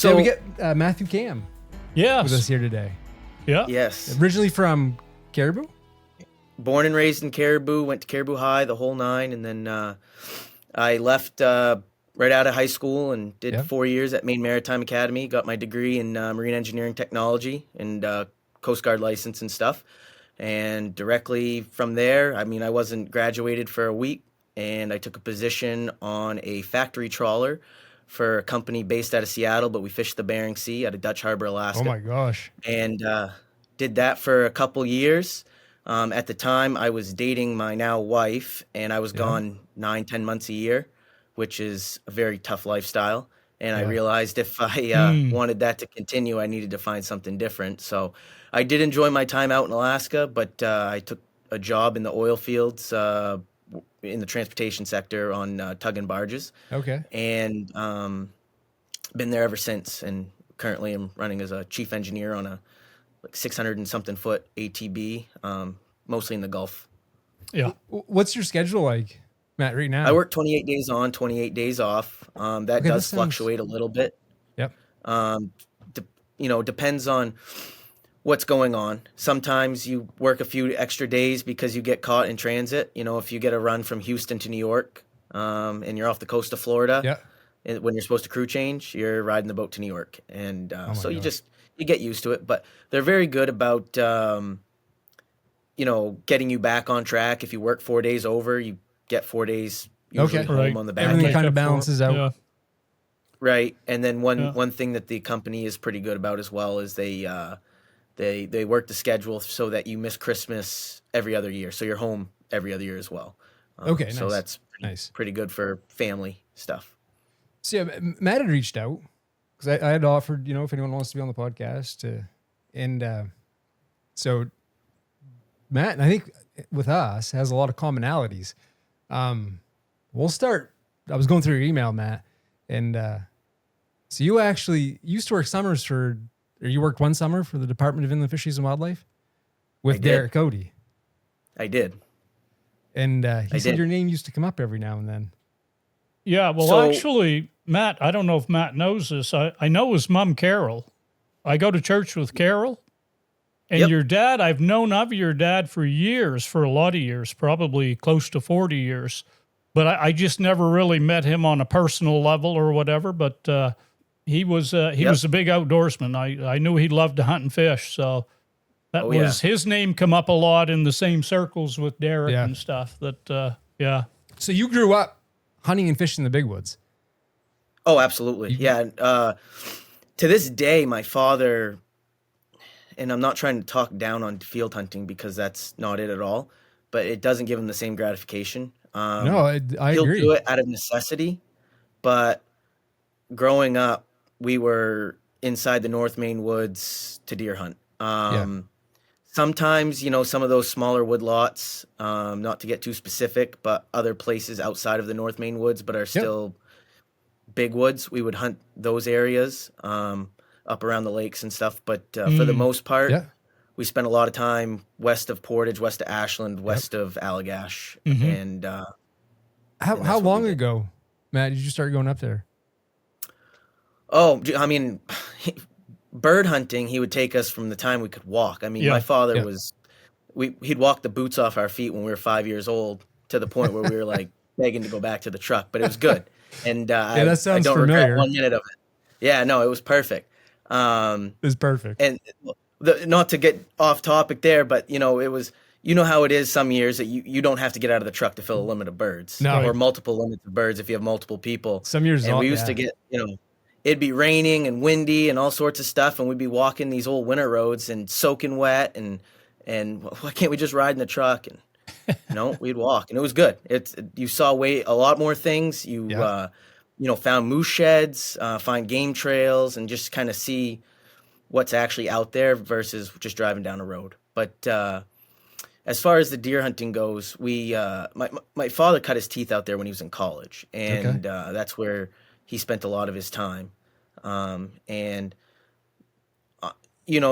So we get Matthew Kamm with us here today. Yeah. Yes. Originally from Caribou? Born and raised in Caribou, went to Caribou High, the whole nine, and then I left right out of high school and did 4 years at Maine Maritime Academy, got my degree in marine engineering technology and Coast Guard license and stuff. And directly from there, I mean, I wasn't graduated for a week, and I took a position on a factory trawler for a company based out of Seattle, but we fished the Bering Sea out of Dutch Harbor, Alaska. Oh my gosh. And did that for a couple years. At the time, I was dating my now wife, and I was gone 9-10 months a year, which is a very tough lifestyle. And I realized if I wanted that to continue, I needed to find something different. So I did enjoy my time out in Alaska, but I took a job in the oil fields in the transportation sector on tug and barges. Okay. And been there ever since. And currently I'm running as a chief engineer on a 600 and something foot ATB, mostly in the Gulf. Yeah. What's your schedule like, Matt, right now? I work 28 days on, 28 days off. That does fluctuate a little bit. Yep. Depends on what's going on. Sometimes you work a few extra days because you get caught in transit. You know, if you get a run from Houston to New York, and you're off the coast of Florida, when you're supposed to crew change, you're riding the boat to New York. And so you get used to it. But they're very good about, getting you back on track. If you work 4 days over, you get 4 days usually home on the back. Everything kind of balances out. Yeah. Right. And then one thing that the company is pretty good about as well is they work the schedule so that you miss Christmas every other year. So you're home every other year as well. So that's pretty good for family stuff. So yeah, Matt had reached out because I had offered, if anyone wants to be on the podcast, so Matt, I think with us, has a lot of commonalities. We'll start. I was going through your email, Matt, and so you actually used to work summers or you worked one summer for the Department of Inland Fisheries and Wildlife with Derek Cody. I did. And he said your name used to come up every now and then. Yeah, well, actually, Matt, I don't know if Matt knows this. I know his mom, Carol. I go to church with Carol. And your dad, I've known of your dad for years, for a lot of years, probably close to 40 years. But I just never really met him on a personal level or whatever. But he was a big outdoorsman. I knew he loved to hunt and fish. So that his name come up a lot in the same circles with Derek and stuff. So you grew up hunting and fishing in the big woods? Oh, absolutely. Yeah. To this day, my father... And I'm not trying to talk down on field hunting because that's not it at all, but it doesn't give him the same gratification. I he'll agree. do it out of necessity, but growing up, we were inside the North Maine woods to deer hunt. Sometimes, some of those smaller wood lots, not to get too specific, but other places outside of the North Maine woods, but are still big woods, we would hunt those areas. Up around the lakes and stuff. But for the most part, we spent a lot of time west of Portage, west of Ashland, west of Allagash. And how long ago, Matt, did you start going up there? Oh, I mean, bird hunting, he would take us from the time we could walk. I mean, my father he'd walk the boots off our feet when we were 5 years old to the point where we were like begging to go back to the truck, but it was good. And that sounds I don't familiar. regret 1 minute of it. Yeah, no, it was perfect. It was perfect. And not to get off topic there, but it was, how it is some years that you don't have to get out of the truck to fill a limit of birds or multiple limits of birds if you have multiple people. Some years, and we used to get, it'd be raining and windy and all sorts of stuff. And we'd be walking these old winter roads and soaking wet and why can't we just ride in the truck? And we'd walk and it was good. You saw a lot more things. Found moose sheds, find game trails, and just kind of see what's actually out there versus just driving down a road. But as far as the deer hunting goes, my father cut his teeth out there when he was in college, and that's where he spent a lot of his time. The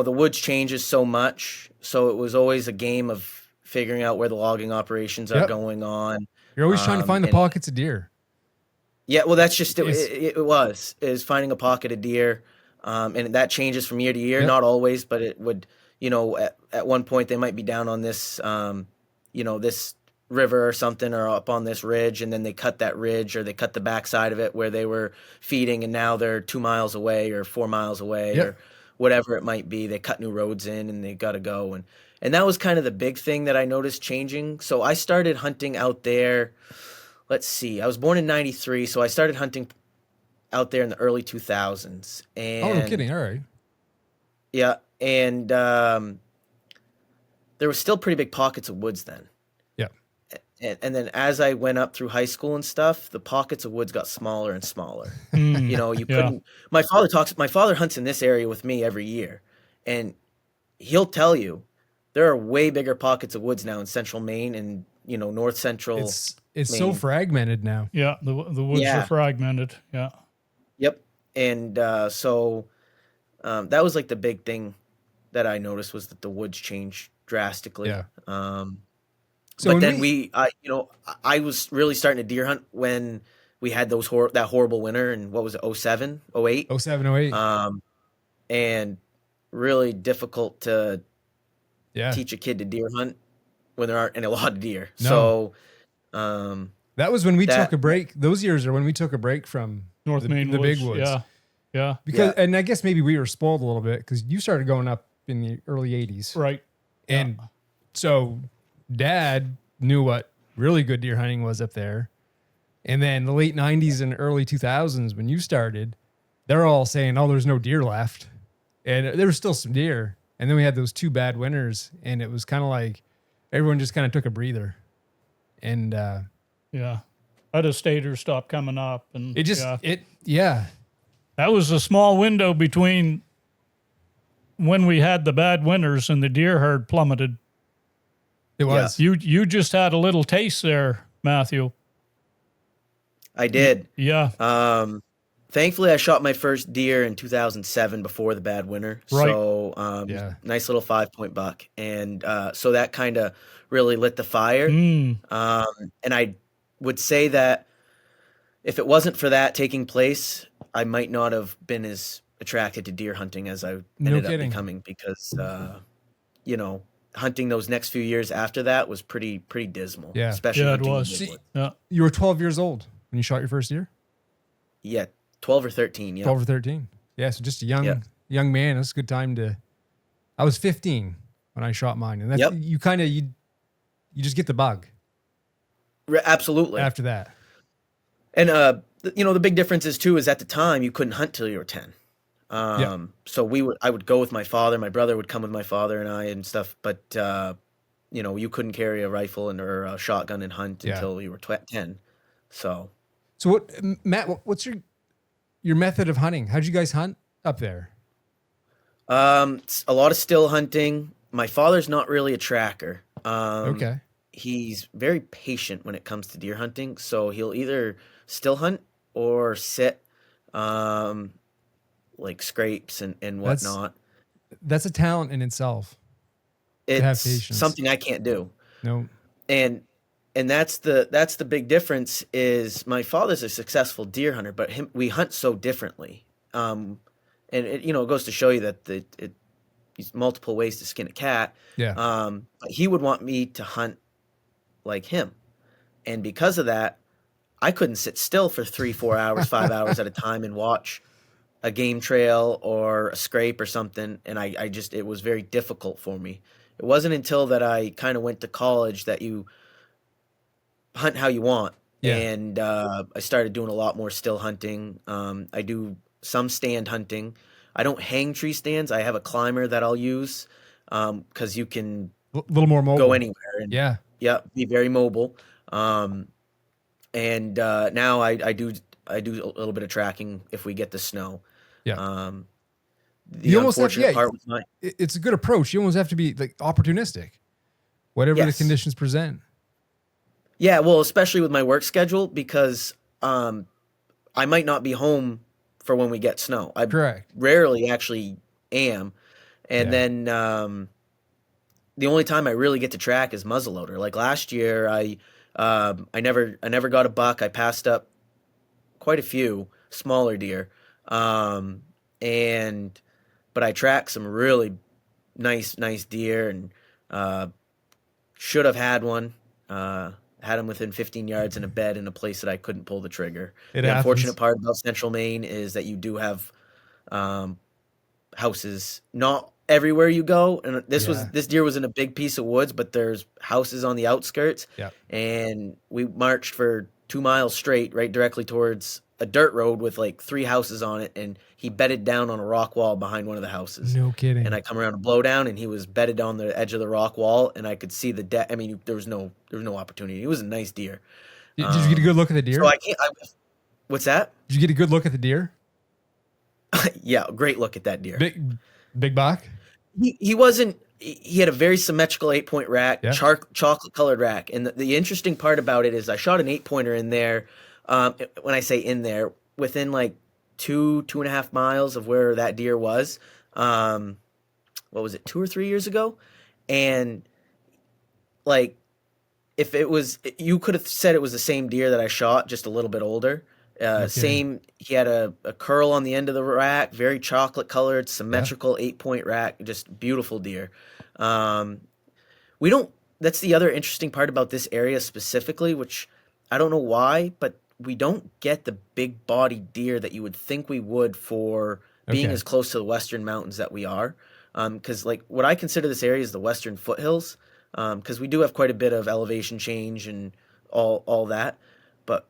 woods changes so much, so it was always a game of figuring out where the logging operations are going on. You're always trying to find the pockets of deer. Yeah, well, that's just it was finding a pocket of deer. And that changes from year to year, Yep. not always, but it would, at one point they might be down on this, this river or something, or up on this ridge, and then they cut that ridge, or they cut the backside of it where they were feeding, and now they're 2 miles away or 4 miles away, Yep. or whatever it might be. They cut new roads in, and they got to go. And that was kind of the big thing that I noticed changing. So I started hunting out there. Let's see, I was born in 93, so I started hunting out there in the early 2000s. And Oh, no kidding. All right. yeah, and there was still pretty big pockets of woods then. Yeah. And then as I went up through high school and stuff, the pockets of woods got smaller and smaller. You couldn't. My father hunts in this area with me every year, and he'll tell you there are way bigger pockets of woods now in central Maine and north central. It's so fragmented now. Yeah, the woods are fragmented. Yeah. Yep. And so that was like the big thing that I noticed, was that the woods changed drastically. Yeah. So but then I was really starting to deer hunt when we had that horrible winter, and what was it, 07, 08? 07, 08. And really difficult to teach a kid to deer hunt when there aren't a lot of deer. No. So that was when we took a break. Those years are when we took a break from North Maine the woods. big woods. Yeah. Yeah. Because and I guess maybe we were spoiled a little bit because you started going up in the early 80s. Right. And so Dad knew what really good deer hunting was up there. And then the late 90s and early 2000s, when you started, they're all saying, oh, there's no deer left. And there was still some deer. And then we had those 2 bad winters, and it was kind of like everyone just kind of took a breather. And other staters stopped coming up, and it just that was a small window between when we had the bad winters and the deer herd plummeted. It was. You just had a little taste there, Matthew. I did. Yeah. Thankfully, I shot my first deer in 2007 before the bad winter. Right. So, nice little 5-point buck. And so that kind of really lit the fire. And I would say that if it wasn't for that taking place, I might not have been as attracted to deer hunting as I ended up becoming, because, hunting those next few years after that was pretty dismal. Yeah. Especially it was. Yeah. You were 12 years old when you shot your first deer? Yeah. 12 or 13. Yeah. 12 or 13. Yeah. So just a young man. That's a good time to, I was 15 when I shot mine. And that's, you just get the bug. Absolutely. After that. And, the big difference is too, is at the time you couldn't hunt till you were 10. So I would go with my father, my brother would come with my father and I and stuff, but, you couldn't carry a rifle or a shotgun and hunt until you were 10. So what, Matt, what's your method of hunting? How'd you guys hunt up there? A lot of still hunting. My father's not really a tracker. Okay. He's very patient when it comes to deer hunting. So he'll either still hunt or sit, like scrapes and whatnot. That's a talent in itself. It's to have patience. Something I can't do. No. And that's the big difference. Is my father's a successful deer hunter, but we hunt so differently. And it goes to show you that there's multiple ways to skin a cat. Yeah. But he would want me to hunt like him, and because of that, I couldn't sit still for 3-4 hours, 5 hours at a time and watch a game trail or a scrape or something. And it was very difficult for me. It wasn't until that I kind of went to college that you hunt how you want. Yeah. And I started doing a lot more still hunting. I do some stand hunting. I don't hang tree stands. I have a climber that I'll use because you can a little more mobile. Go anywhere. And, be very mobile. And now I do a little bit of tracking if we get the snow. Yeah. The unfortunate part was it's a good approach. You almost have to be like opportunistic, whatever the conditions present. Yeah, well, especially with my work schedule, because I might not be home for when we get snow. I rarely actually am. And then the only time I really get to track is muzzleloader. Like last year, I never got a buck. I passed up quite a few smaller deer. but I tracked some really nice deer, and should have had one. Had him within 15 yards in a bed in a place that I couldn't pull the trigger. The unfortunate part about Central Maine is that you do have houses not everywhere you go, and this deer was in a big piece of woods, but there's houses on the outskirts. Yeah. And we marched for 2 miles straight, right directly towards a dirt road with like 3 houses on it, and he bedded down on a rock wall behind one of the houses. No kidding. And I come around a blowdown, and he was bedded on the edge of the rock wall, and I could see the deck. I mean, there was no opportunity. He was a nice deer. Did you get a good look at the deer? So what's that? Did you get a good look at the deer? Yeah, great look at that deer. Big buck. He wasn't. He had a very symmetrical 8-point rack, Yeah. chocolate colored rack. And the interesting part about it is I shot an 8-pointer in there. When I say in there, within like 2.5 miles of where that deer was. What was it, 2 or 3 years ago? And like, if it was, you could have said it was the same deer that I shot, just a little bit older. Same, he had a curl on the end of the rack, very chocolate colored, symmetrical 8-point rack, just beautiful deer. That's the other interesting part about this area specifically, which I don't know why, but we don't get the big bodied deer that you would think we would for being as close to the western mountains that we are. Because like what I consider this area is the western foothills, because we do have quite a bit of elevation change and all that. But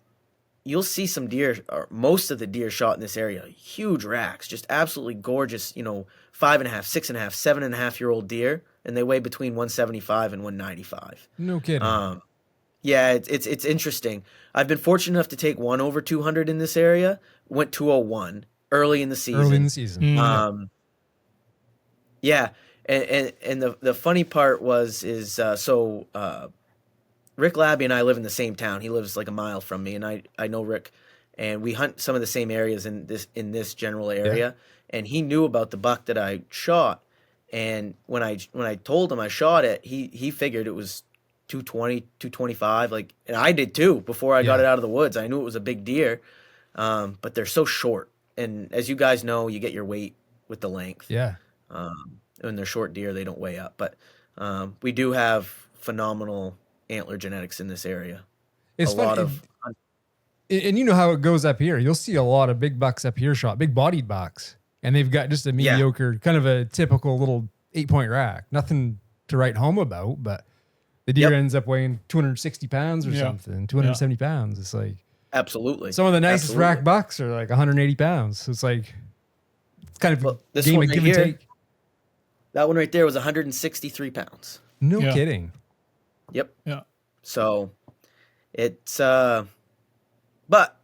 you'll see some deer, or most of the deer shot in this area, huge racks, just absolutely gorgeous, 5.5, 6.5, 7.5-year-old deer, and they weigh between 175 and 195. No kidding. Yeah, it's interesting. I've been fortunate enough to take one over 200 in this area. Went 201 early in the season. Yeah, and the funny part is Rick Labby and I live in the same town. He lives like a mile from me, and I know Rick, and we hunt some of the same areas in this general area. Yeah. And he knew about the buck that I shot, and when I told him I shot it, he figured it was 220, 225, like, and I did too before I got it out of the woods. I knew it was a big deer, but they're so short, and as you guys know, you get your weight with the length. Yeah. When they're short deer, they don't weigh up, but we do have phenomenal antler genetics in this area. It's funny, and you know how it goes up here. You'll see a lot of big bucks up here shot, big bodied bucks, and they've got just a mediocre, kind of a typical little 8-point rack. Nothing to write home about, but the deer ends up weighing 260 pounds or something, 270 pounds. It's like, absolutely. Some of the nicest rack bucks are like 180 pounds. So it's like, it's kind of a game of give and take. That one right there was 163 pounds. No kidding. Yep. Yeah. So it's, but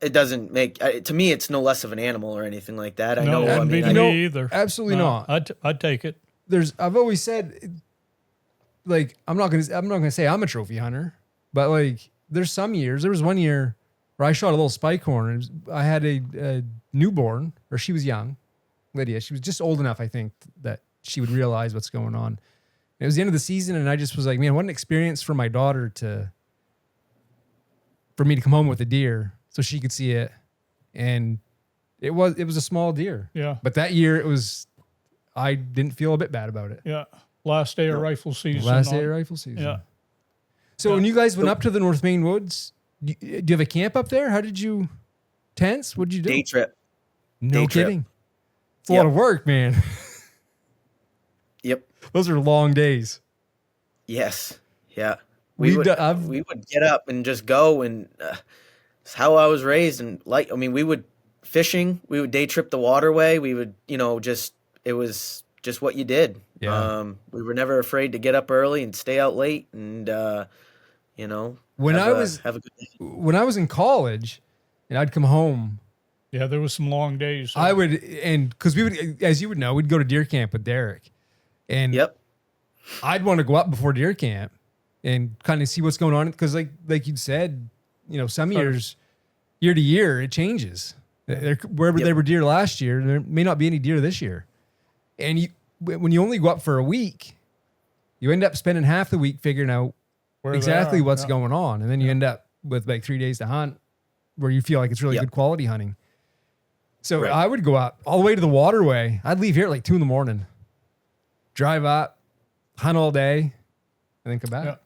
it doesn't make, to me, it's no less of an animal or anything like that. I know. Wouldn't be to me either. Absolutely not. I'd take it. I've always said, like, I'm not gonna say I'm a trophy hunter, but like, there's some years. There was one year where I shot a little spike horn. I had a newborn, or she was young, Lydia. She was just old enough, I think, that she would realize what's going on. It was the end of the season, and I just was like, man, what an experience for my daughter for me to come home with a deer so she could see it. And it was a small deer. Yeah. But that year I didn't feel a bit bad about it. Yeah. Last day of rifle season. Last day of rifle season. Yeah. So when you guys went up to the North Maine woods, do you have a camp up there? How did you tents? What did you do? Day trip. No kidding. It's a lot of work, man. Yep. Those are long days. Yes. Yeah. We would get up and just go, and it's how I was raised. And we would fishing, we would day trip the waterway. We would, it was just what you did. Yeah. We were never afraid to get up early and stay out late, and when I was have a good day. When I was in college and I'd come home. Yeah, there was some long days. I would, and because we would, as you would know, we'd go to deer camp with Derek. And I'd want to go up before deer camp and kind of see what's going on. Because like you'd said, some years, year to year, it changes. Wherever there were deer last year, there may not be any deer this year. And when you only go up for a week, you end up spending half the week figuring out exactly what's going on. And then you end up with like 3 days to hunt where you feel like it's really good quality hunting. So Right. I would go out all the way to the waterway. I'd leave here at like 2 a.m, drive up, hunt all day, and then come back.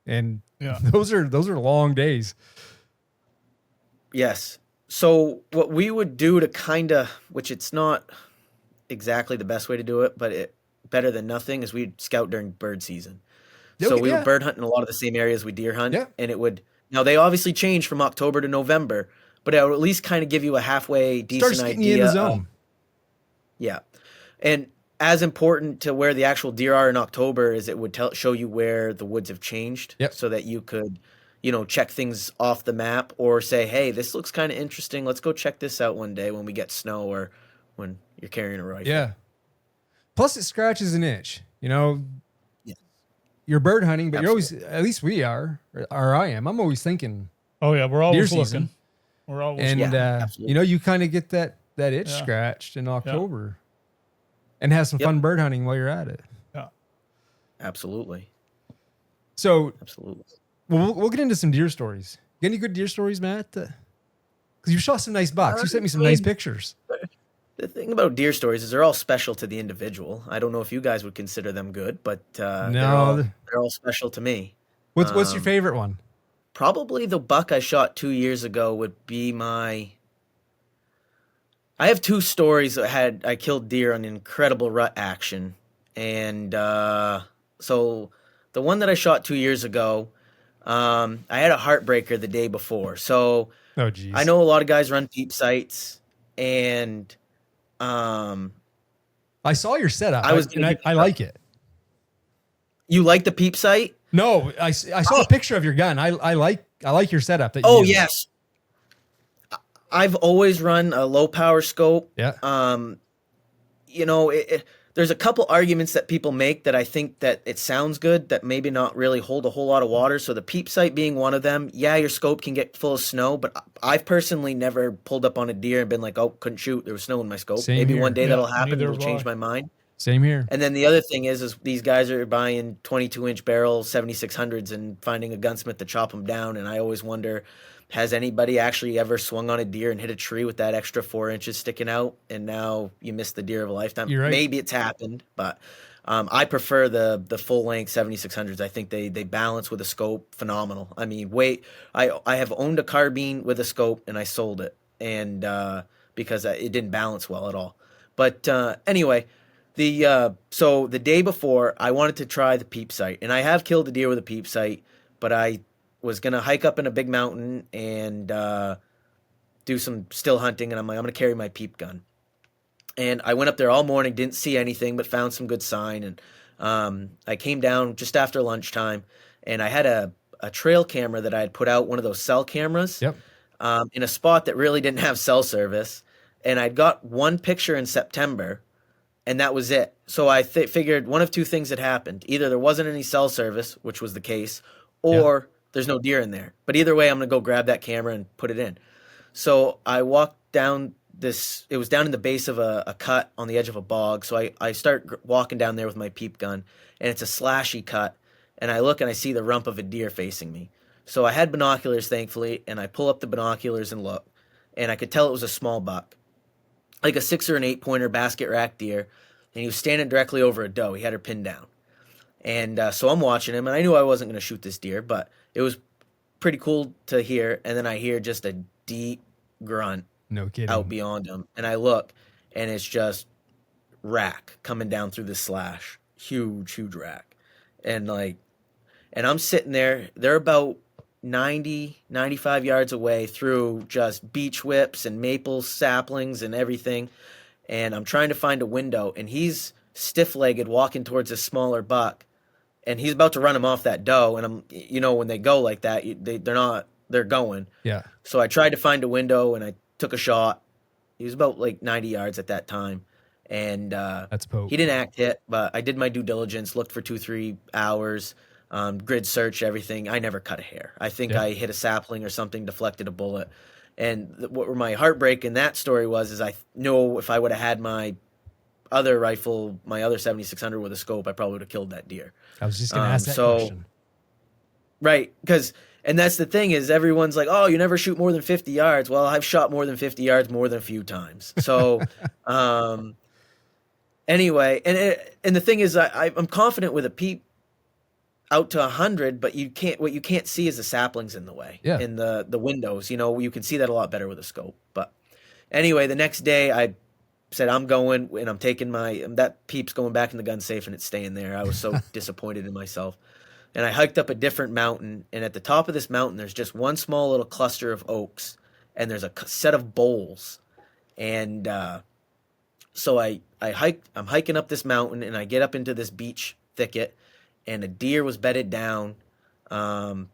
And those are long days. Yes. So what we would do to kind of, which it's not exactly the best way to do it, but it better than nothing, is we'd scout during bird season. So we would bird hunt in a lot of the same areas we deer hunt. Yeah. And it would, now they obviously change from October to November, but it would at least kind of give you a halfway decent Starts getting idea. you in the zone. Yeah. And as important to where the actual deer are in October is it would show you where the woods have changed. Yep. So that you could, check things off the map or say, hey, this looks kind of interesting. Let's go check this out one day when we get snow or when you're carrying a rifle. Yeah. Plus it scratches an itch, Yeah. You're bird hunting, but Absolutely. you're always, at least we are, or I am. I'm always thinking Oh yeah, we're always deer season. looking. We're always And, absolutely. you kind of get that itch Yeah. scratched in October and have some fun bird hunting while you're at it. Absolutely. So Absolutely. we'll get into some deer stories. You got any good deer stories, Matt? Because you shot some nice bucks. You sent me some nice pictures. The thing about deer stories is they're all special to the individual. I don't know if you guys would consider them good, but No. they're all special to me. What's your favorite one? Probably the buck I shot 2 years ago would be I have two stories that I killed deer on incredible rut action. And so the one that I shot 2 years ago, I had a heartbreaker the day before. So Oh, geez. I know a lot of guys run peep sights, and I saw your setup. I I like it. you like the peep sight? No, I saw a picture of your gun. I like your setup. That you Oh, use. yes. I've always run a low power scope. Yeah. There's a couple arguments that people make that I think that it sounds good that maybe not really hold a whole lot of water. So the peep sight being one of them. Yeah, your scope can get full of snow, but I've personally never pulled up on a deer and been like, oh, couldn't shoot. There was snow in my scope. Same Maybe here. one day Yeah, that'll happen. neither It'll have change I. my mind. Same here. And then the other thing is these guys are buying 22-inch barrel 7600s and finding a gunsmith to chop them down. And I always wonder, has anybody actually ever swung on a deer and hit a tree with that extra 4 inches sticking out? And now you missed the deer of a lifetime. You're right. Maybe it's happened, but I prefer the full length 7600s. I think they balance with a scope phenomenal. I mean, I have owned a carbine with a scope and I sold it, and because it didn't balance well at all. But anyway. So the day before, I wanted to try the peep sight, and I have killed a deer with a peep sight, but I was gonna hike up in a big mountain and do some still hunting, and I'm like, I'm gonna carry my peep gun. And I went up there all morning, didn't see anything, but found some good sign, and I came down just after lunchtime, and I had a trail camera that I had put out, one of those cell cameras, Yep. in a spot that really didn't have cell service, and I'd got one picture in September. And that was it. So I figured one of two things had happened. Either there wasn't any cell service, which was the case, or there's no deer in there. But either way, I'm going to go grab that camera and put it in. So I walked down it was down in the base of a cut on the edge of a bog. So I start walking down there with my peep gun, and it's a slashy cut. And I look and I see the rump of a deer facing me. So I had binoculars, thankfully, and I pull up the binoculars and look. And I could tell it was a small buck, like a 6 or an 8 pointer basket rack deer, and he was standing directly over a doe. He had her pinned down. And so I'm watching him, and I knew I wasn't going to shoot this deer, but it was pretty cool to hear. And then I hear just a deep grunt No kidding. out beyond him. And I look, and it's just rack coming down through the slash. Huge rack. And I'm sitting there. They're about 90, 95 yards away through just beech whips and maple saplings and everything. And I'm trying to find a window, and he's stiff-legged walking towards a smaller buck, and he's about to run him off that doe. And when they go like that, they're going. Yeah. So I tried to find a window, and I took a shot. He was about 90 yards at that time. And That's poke. he didn't act hit, but I did my due diligence, looked for 2-3 hours, grid search, everything. I never cut a hair. I think I hit a sapling or something, deflected a bullet. And what my heartbreak in that story is I know if I would have had my other rifle, my other 7600 with a scope, I probably would have killed that deer. I was just going to ask that question. Right, because And that's the thing is everyone's like, oh, you never shoot more than 50 yards. Well, I've shot more than 50 yards more than a few times. So, anyway, and the thing is, I'm confident with a peep out to 100, but what you can't see is the saplings in the way, in the windows. You know, you can see that a lot better with a scope. But anyway, the next day I said, I'm going, and I'm taking that peep's going back in the gun safe, and it's staying there. I was so disappointed in myself. And I hiked up a different mountain, and at the top of this mountain, there's just one small little cluster of oaks, and there's a set of bowls. And so I'm hiking up this mountain, and I get up into this beech thicket, and a deer was bedded down, kind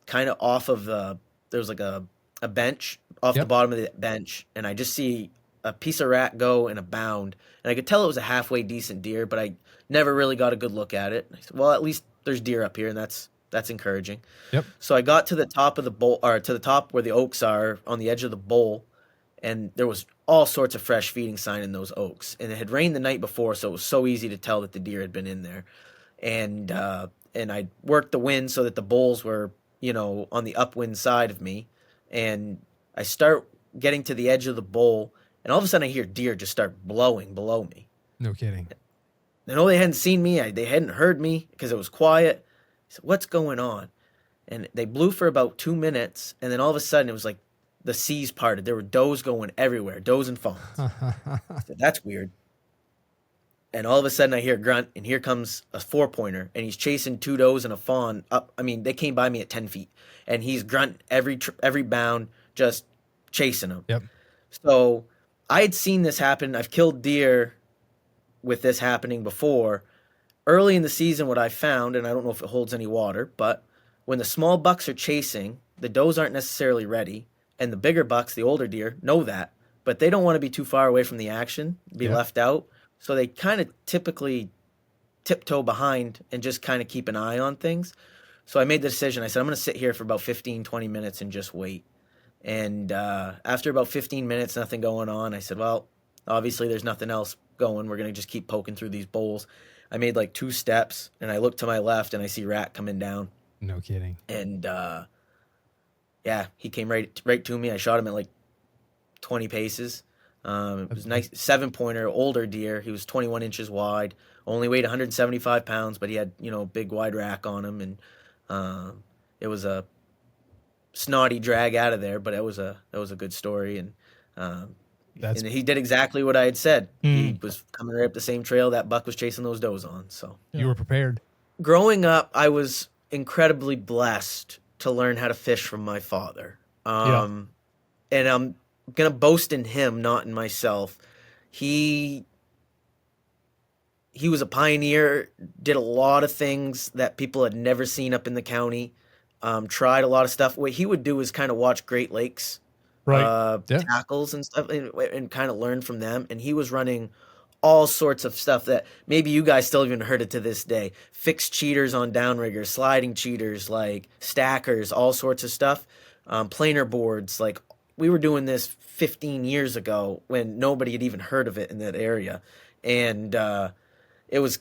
of off of there was like a bench off the bottom of the bench, and I just see a piece of rat go in a bound, and I could tell it was a halfway decent deer, but I never really got a good look at it. I said, well, at least there's deer up here, and that's encouraging. Yep. So I got to the top of the bowl, or to the top where the oaks are on the edge of the bowl, and there was all sorts of fresh feeding sign in those oaks. And it had rained the night before, so it was so easy to tell that the deer had been in there. And I worked the wind so that the bowls were, on the upwind side of me. And I start getting to the edge of the bowl, and all of a sudden I hear deer just start blowing below me. No kidding. I know they hadn't seen me. They hadn't heard me because it was quiet. I said, what's going on? And they blew for about 2 minutes, and then all of a sudden it was like the seas parted. There were does going everywhere, does and fawns. I said, that's weird. And all of a sudden I hear a grunt, and here comes a 4-pointer, and he's chasing 2 does and a fawn up. I mean, they came by me at 10 feet, and he's grunting every bound, just chasing them. Yep. So I had seen this happen. I've killed deer with this happening before. Early in the season, what I found, and I don't know if it holds any water, but when the small bucks are chasing, the does aren't necessarily ready, and the bigger bucks, the older deer, know that, but they don't want to be too far away from the action, be left out, so they kind of typically tiptoe behind and just kind of keep an eye on things. So I made the decision. I said, I'm going to sit here for about 15, 20 minutes and just wait. And after about 15 minutes, nothing going on, I said, well, obviously there's nothing else going. We're going to just keep poking through these bowls. I made like 2 steps, and I look to my left, and I see rat coming down. No kidding. And he came right to me. I shot him at like 20 paces. It was nice, 7-pointer, older deer. He was 21 inches wide, only weighed 175 pounds, but he had big wide rack on him, and it was a snotty drag out of there, but that was a good story. And and he did exactly what I had said. He was coming right up the same trail that buck was chasing those does on. So you were prepared. Growing up, I was incredibly blessed to learn how to fish from my father. And I'm gonna boast in him, not in myself. He was a pioneer, did a lot of things that people had never seen up in the county. Tried a lot of stuff. What he would do is kind of watch Great Lakes tackles and stuff, and kind of learn from them. And he was running all sorts of stuff that maybe you guys still even heard it to this day. Fixed cheaters on downriggers, sliding cheaters, like stackers, all sorts of stuff. Planer boards, like we were doing this 15 years ago when nobody had even heard of it in that area. And it was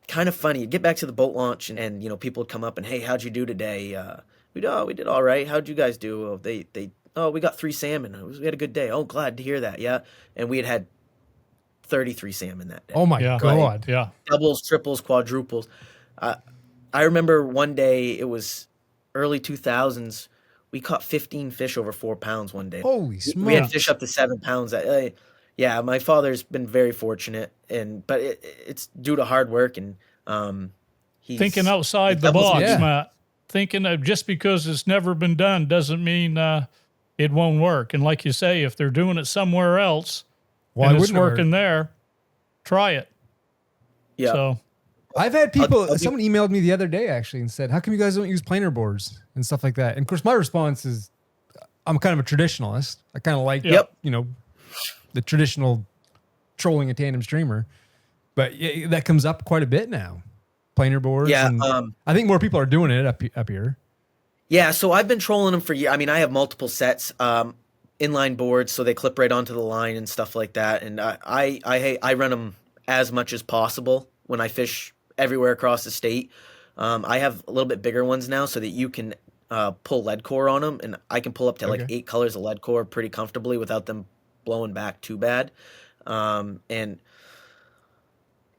kind of funny. You'd get back to the boat launch, and people would come up and, hey, how'd you do today? We did all right. How'd you guys do? We got 3 salmon. We had a good day. Oh, glad to hear that. Yeah. And we had 33 salmon that day. Oh my God. Yeah. Doubles, triples, quadruples. I remember one day, it was early 2000s. We caught 15 fish over 4 pounds one day. Holy smokes. We had fish up to 7 pounds. My father's been very fortunate, but it's due to hard work, and he's thinking outside the box, Matt. Thinking of just because it's never been done doesn't mean it won't work. And like you say, if they're doing it somewhere else and it's working there, try it. Yeah. So I've had people, someone emailed me the other day actually and said, how come you guys don't use planer boards and stuff like that? And of course, my response is, I'm kind of a traditionalist. I kind of like, the traditional trolling a tandem streamer, but that comes up quite a bit now. Planer boards. Yeah. And I think more people are doing it up here. Yeah. So I've been trolling them for years. I mean, I have multiple sets, inline boards, so they clip right onto the line and stuff like that. And I run them as much as possible when I fish everywhere across the state. I have a little bit bigger ones now so that you can pull lead core on them, and I can pull up to like Okay. 8 colors of lead core pretty comfortably without them blowing back too bad. And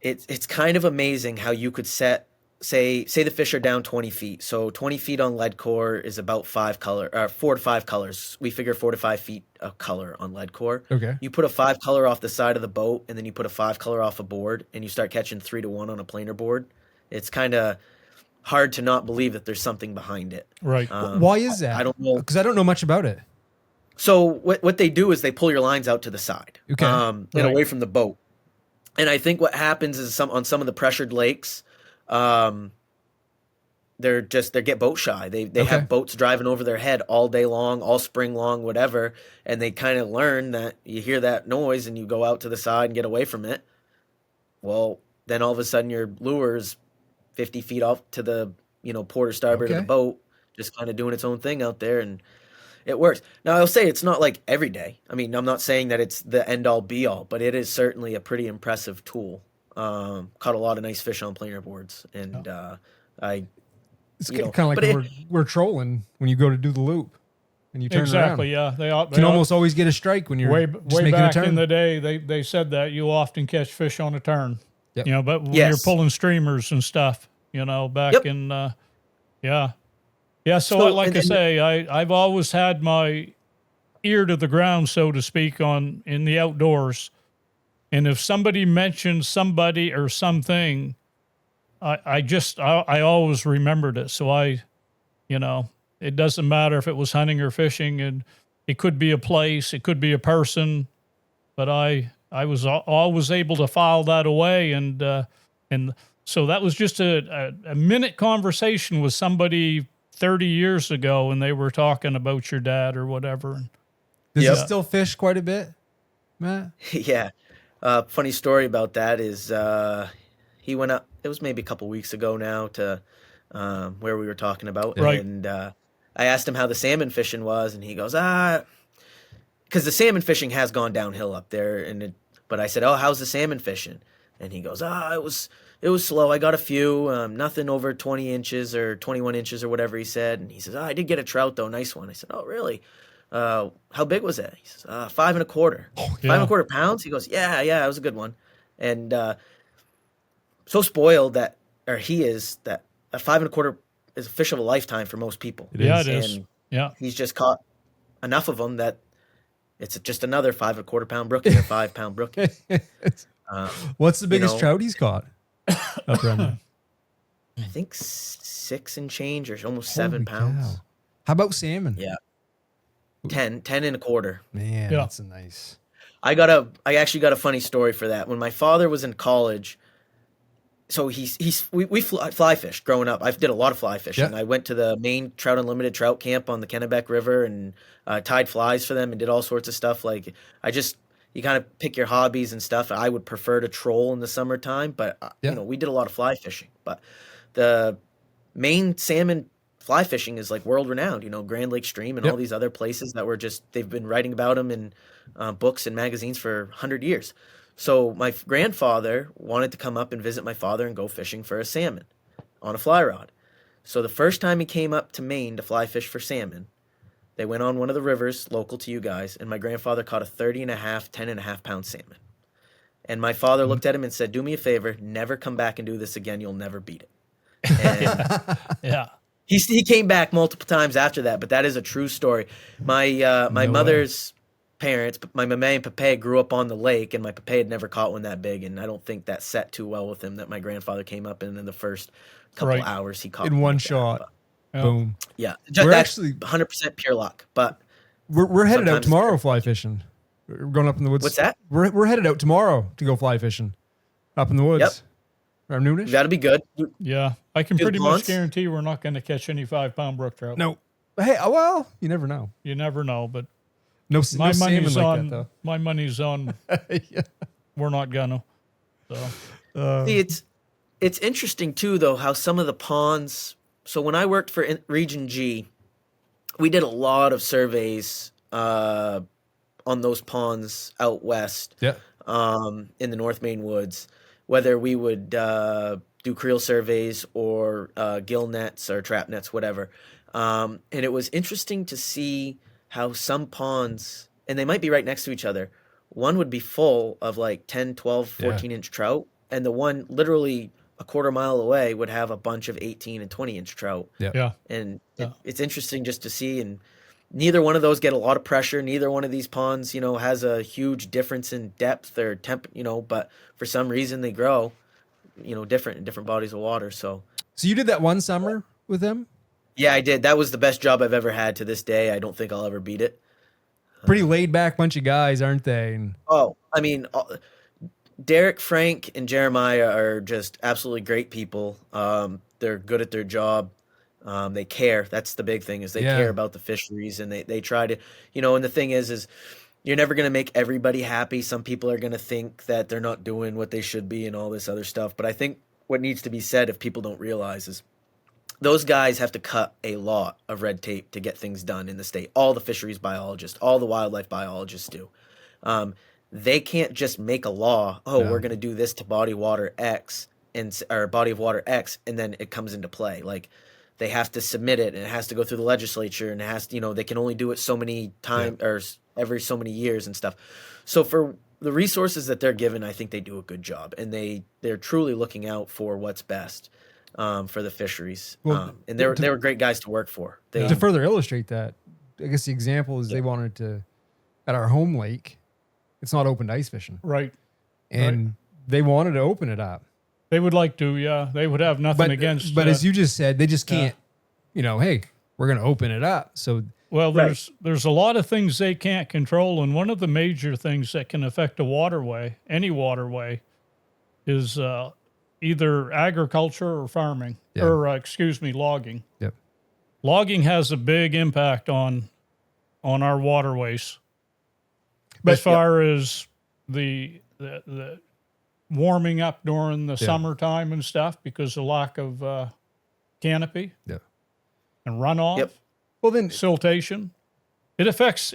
it's kind of amazing how you could say the fish are down 20 feet. So 20 feet on lead core is about 4 to 5 colors. We figure 4 to 5 feet of color on lead core. Okay. You put a 5 color off the side of the boat, and then you put a 5 color off a board, and you start catching 3 to 1 on a planer board. It's kind of hard to not believe that there's something behind it. Right. Why is that? I don't know. Because I don't know much about it. So what they do is they pull your lines out to the side, Okay. and away from the boat. And I think what happens is on some of the pressured lakes, they get boat shy. They Okay. have boats driving over their head all day long, all spring long, whatever, and they kind of learn that you hear that noise and you go out to the side and get away from it. Well, then all of a sudden your lure's 50 feet off to the port or starboard of Okay. the boat, just kind of doing its own thing out there, and it works. Now, I'll say it's not like every day. I mean, I'm not saying that it's the end-all, be-all, but it is certainly a pretty impressive tool. Caught a lot of nice fish on planer boards, and It's you know, kind of like but when we're trolling when you go to do the loop and you turn Exactly. around. Yeah. They You can almost always get a strike when you're way just way making back a turn. in the day. They said that you often catch fish on a turn. Yep. But when Yes. you're pulling streamers and stuff, back Yep. in yeah. So, So, like and- I say, I've always had my ear to the ground, so to speak, in the outdoors. And if somebody mentions somebody or something, I always remembered it. So it doesn't matter if it was hunting or fishing, and it could be a place, it could be a person, but I was always able to file that away, and so that was just a minute conversation with somebody 30 years ago, and they were talking about your dad or whatever. Does Yep. he still fish quite a bit, Matt? yeah. Funny story about that is he went up. It was maybe a couple weeks ago now to where we were talking about, Right. and I asked him how the salmon fishing was, and he goes, because the salmon fishing has gone downhill up there, but I said, oh, how's the salmon fishing? And he goes, it was slow. I got a few, nothing over 20 inches or 21 inches or whatever he said. And he says, I did get a trout though, nice one. I said, oh, really? How big was that? He says, 5 1/4. 5 1/4 pounds? He goes, yeah, it was a good one. And so spoiled that a 5 1/4 is a fish of a lifetime for most people. It Yeah, is. it is. And Yeah. he's just caught enough of them that it's just another 5 1/4 pound brookie or 5 pound brookie. What's the biggest know- trout he's caught? Up around there? I think 6 and change or almost 7 Holy pounds. cow. How about salmon? Yeah. 10 1/4. Man, Yeah. that's a nice. I actually got a funny story for that. When my father was in college, so we fly fished growing up. I did a lot of fly fishing. Yeah. I went to the Maine Trout Unlimited trout camp on the Kennebec River and tied flies for them and did all sorts of stuff. Like you kind of pick your hobbies and stuff. I would prefer to troll in the summertime, but Yeah. we did a lot of fly fishing. But the Maine salmon fly fishing is like world renowned. Grand Lake Stream and Yep. all these other places that they've been writing about them in books and magazines for 100 years. So my grandfather wanted to come up and visit my father and go fishing for a salmon on a fly rod. So the first time he came up to Maine to fly fish for salmon, they went on one of the rivers local to you guys, and my grandfather caught a 10 1/2 pound salmon. And my father looked at him and said, do me a favor, never come back and do this again. You'll never beat it. And Yeah. he came back multiple times after that, but that is a true story. My No mother's parents, my mama and papa, grew up on the lake, and my papa had never caught one that big, and I don't think that set too well with him that my grandfather came up and in the first couple Right. hours he caught In one one like that. shot. But, Yeah. Boom. yeah, We're that's actually- 100% pure luck. But We're headed out Sometimes- tomorrow fly fishing. We're going up in the woods. What's that? We're headed out tomorrow to go fly fishing up in the woods. Yep. Around noonish. that'll be good. Yeah. I can Do the pretty much ponds? guarantee we're not going to catch any 5 pound brook trout. No. Hey, well, you never know. You never know, but No, my no salmon money's like on that my money's on though. we're not gonna. So See, it's interesting too, though, how some of the ponds. So when I worked for Region G, we did a lot of surveys on those ponds out west. Yeah. In the North Maine woods, whether we would do creel surveys or gill nets or trap nets, whatever. And it was interesting to see how some ponds, and they might be right next to each other, one would be full of like 10, 12, 14-inch trout, and the one literally a quarter mile away would have a bunch of 18 and 20-inch trout. Yeah. And it's interesting just to see, and neither one of those get a lot of pressure. Neither one of these ponds, has a huge difference in depth or temp, but for some reason they grow, different in different bodies of water. So you did that one summer with them? Yeah, I did. That was the best job I've ever had to this day. I don't think I'll ever beat it. Pretty laid back bunch of guys, aren't they? And Derek, Frank, and Jeremiah are just absolutely great people. They're good at their job. They care. That's the big thing, is they care about the fisheries, and they try to, and the thing is you're never going to make everybody happy. Some people are going to think that they're not doing what they should be and all this other stuff. But I think what needs to be said, if people don't realize, is those guys have to cut a lot of red tape to get things done in the state. All the fisheries biologists, all the wildlife biologists do. They can't just make a law. We're going to do this to body water X or body of water X, and then it comes into play. Like, they have to submit it, and it has to go through the legislature, and it has to, they can only do it so many times or every so many years and stuff. So for the resources that they're given, I think they do a good job, and they're truly looking out for what's best for the fisheries. Well, and they were great guys to work for. To further illustrate that, I guess the example is they wanted to, at our home lake, it's not open to ice fishing. Right. And they wanted to open it up. They would like to, yeah. They would have nothing against. But as you just said, they just can't, hey, we're going to open it up. So, well, there's a lot of things they can't control, and one of the major things that can affect a waterway, any waterway, is either agriculture or farming, or logging. Yep. Logging has a big impact on our waterways. But as far as the warming up during the summertime and stuff, because of lack of canopy and runoff, well, then siltation, it affects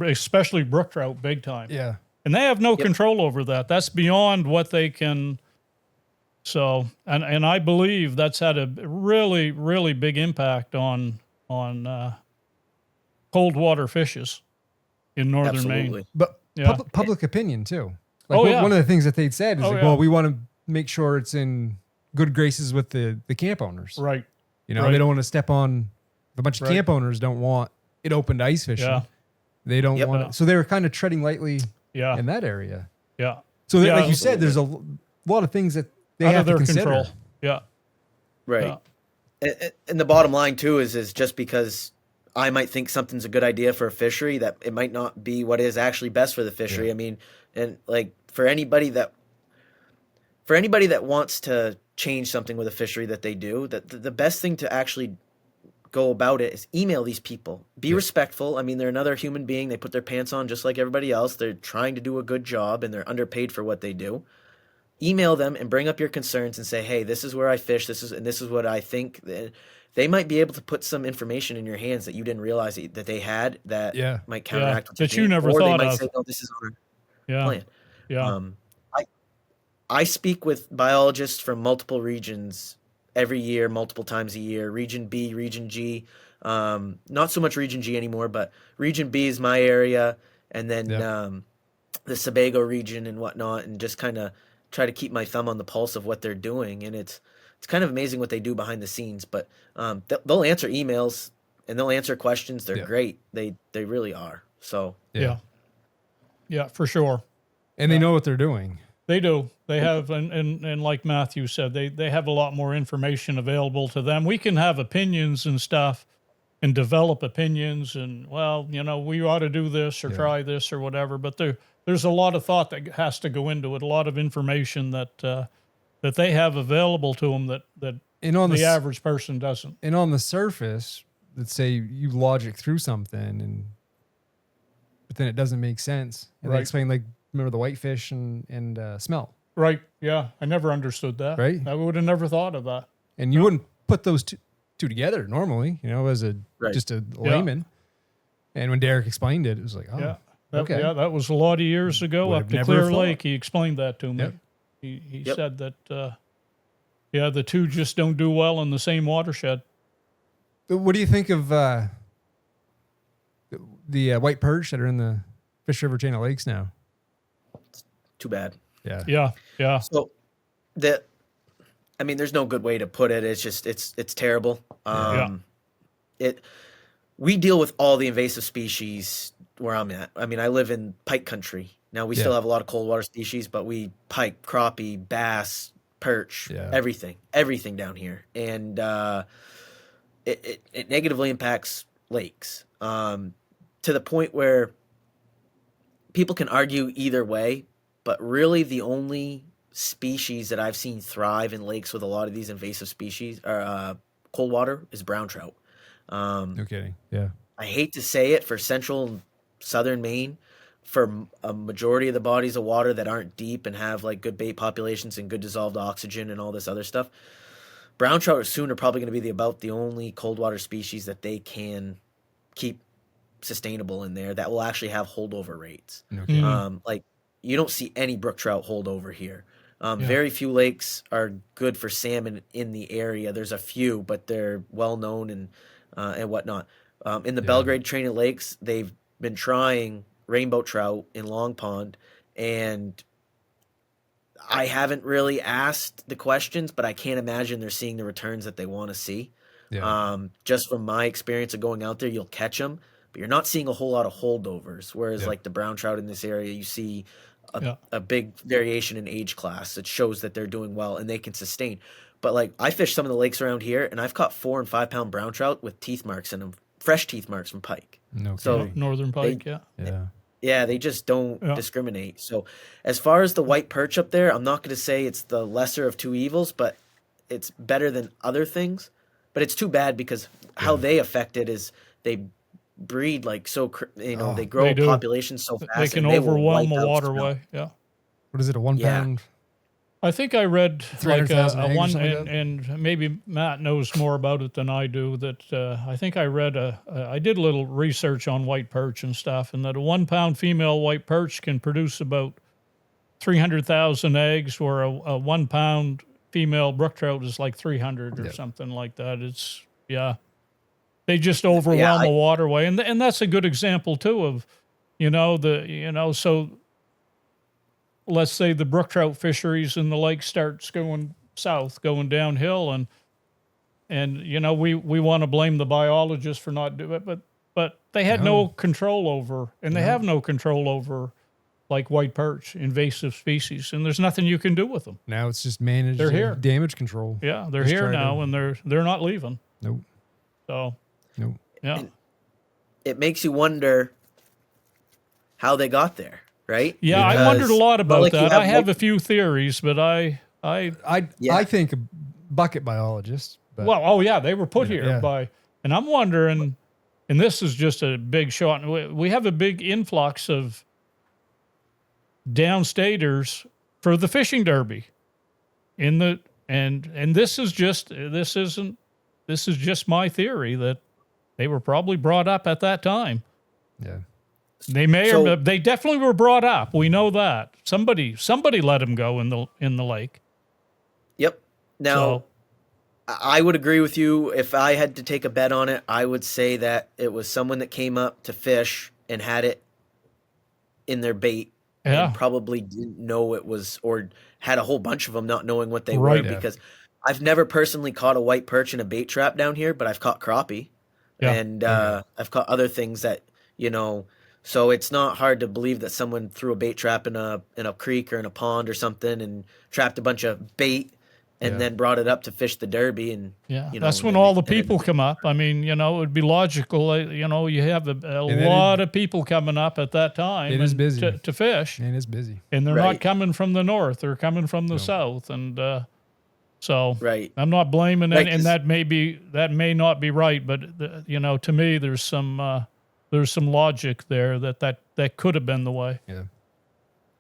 especially brook trout big time. Yeah. And they have no control over that. That's beyond what they can. So, and I believe that's had a really, really big impact on cold water fishes in northern Maine. But public opinion too. Like one of the things that they'd said is well, we want to make sure it's in good graces with the camp owners. Right. They don't want to step on, a bunch of camp owners don't want it open to ice fishing. Yeah. They don't want it. So they were kind of treading lightly in that area. Yeah. So like you said, there's a lot of things that they have to consider. Control. Yeah. Right. Yeah. And the bottom line too is just because I might think something's a good idea for a fishery, that it might not be what is actually best for the fishery. I mean, and like for anybody that wants to change something with a fishery that they do, that the best thing to actually go about it is email these people. Be respectful. I mean, they're another human being. They put their pants on just like everybody else. They're trying to do a good job, and they're underpaid for what they do. Email them and bring up your concerns and say, hey, this is where I fish. This is what I think. They might be able to put some information in your hands that you didn't realize that they had that might counteract what that you never thought of. Or they might say, no, this is our plan. Yeah. I speak with biologists from multiple regions every year, multiple times a year. Region B, Region G. Not so much Region G anymore, but Region B is my area, and then the Sebago region and whatnot, and just kind of try to keep my thumb on the pulse of what they're doing. And it's kind of amazing what they do behind the scenes. But they'll answer emails and they'll answer questions. They're great. They really are. So yeah, for sure. And they know what they're doing. They do. They have, and like Matthew said, they have a lot more information available to them. We can have opinions and stuff and develop opinions and, well, we ought to do this or try this or whatever. But there's a lot of thought that has to go into it, a lot of information that they have available to them that the average person doesn't. And on the surface, let's say you logic through something, but then it doesn't make sense. And they explain, like, remember the whitefish and smell. Right. Yeah. I never understood that. Right. I would have never thought of that. And you wouldn't put those two together normally, as just a layman. And when Derek explained it was like, oh, okay. Yeah, that was a lot of years ago up to Clear Lake. He explained that to me. He Yep. said that, yeah, the two just don't do well in the same watershed. What do you think of the white perch that are in the Fish River chain of lakes now? Too bad. Yeah. So there's no good way to put it. It's just, it's terrible. We deal with all the invasive species where I'm at. I mean, I live in pike country. Now we still have a lot of cold water species, but we pike, crappie, bass, perch, everything down here. And, it negatively impacts lakes, to the point where people can argue either way, but really the only species that I've seen thrive in lakes with a lot of these invasive species are cold water is brown trout. No kidding. Yeah. I hate to say it for central and southern Maine, for a majority of the bodies of water that aren't deep and have like good bait populations and good dissolved oxygen and all this other stuff, brown trout soon are probably going to be about the only cold water species that they can keep sustainable in there that will actually have holdover rates. Okay. Like you don't see any brook trout holdover here. Very few lakes are good for salmon in the area. There's a few, but they're well known and whatnot. In the Belgrade Train of Lakes, they've been trying rainbow trout in Long Pond, and I haven't really asked the questions, but I can't imagine they're seeing the returns that they want to see. Yeah. Just from my experience of going out there, you'll catch them, but you're not seeing a whole lot of holdovers. Whereas like the brown trout in this area, you see a big variation in age class. It shows that they're doing well and they can sustain. But like I fish some of the lakes around here, and I've caught 4 and 5 pound brown trout with teeth marks in them, fresh teeth marks from pike. No, so northern pike, they just don't discriminate. So as far as the white perch up there, I'm not going to say it's the lesser of two evils, but it's better than other things. But it's too bad because how they affect it is they breed like so, they grow populations so fast. They can overwhelm a waterway. Yeah. What is it? A 1 pound? I think I read like a one, like and maybe Matt knows more about it than I do. That I think I read I did a little research on white perch and stuff, and that a 1 pound female white perch can produce about 300,000 eggs, where a 1 pound female brook trout is like 300 or something like that. It's they just overwhelm a waterway, and that's a good example too of, so. Let's say the brook trout fisheries in the lake starts going south, going downhill, and we want to blame the biologists for not doing it, but they had no control over, and they have no control over like white perch, invasive species, and there's nothing you can do with them. Now it's just managed damage control. Yeah, they're here now, and they're not leaving. Nope. So. Nope. Yeah. And it makes you wonder how they got there. Right? Yeah, because I wondered a lot about that. I have a a few theories, but I think a bucket biologist. But they were put here by, and I'm wondering, and this is just a big shot. We have a big influx of downstaters for the fishing derby, and this is just my theory that they were probably brought up at that time. Yeah. They they definitely were brought up. We know that somebody let them go in the lake. Yep. Now, I would agree with you. If I had to take a bet on it, I would say that it was someone that came up to fish and had it in their bait and probably didn't know it was, or had a whole bunch of them not knowing what they were. Because I've never personally caught a white perch in a bait trap down here, but I've caught crappie and I've caught other things that, so it's not hard to believe that someone threw a bait trap in a creek or in a pond or something and trapped a bunch of bait and then brought it up to fish the derby. And that's when all the people come up. I mean, it would be logical. You have a lot of people coming up at that time. It is busy to fish. It is busy, and they're not coming from the north; they're coming from the south. And so, I'm not blaming it, and that may not be right, but to me, there's some logic there that could have been the way. Yeah.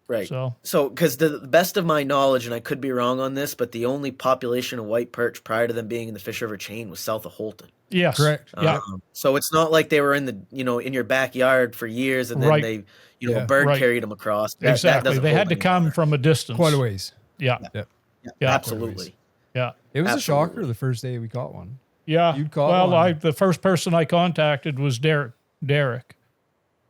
Right. So because the best of my knowledge, and I could be wrong on this, but the only population of white perch prior to them being in the Fish River chain was south of Holton. Yes. Correct. So it's not like they were in the, in your backyard for years and then they, a bird carried them across. Exactly. They had to come from a distance. Quite a ways. Yeah. Yep. Yeah. Absolutely. Yeah. It was Absolutely. a shocker the first day we caught one. Yeah. You'd caught Well, one. the first person I contacted was Derek.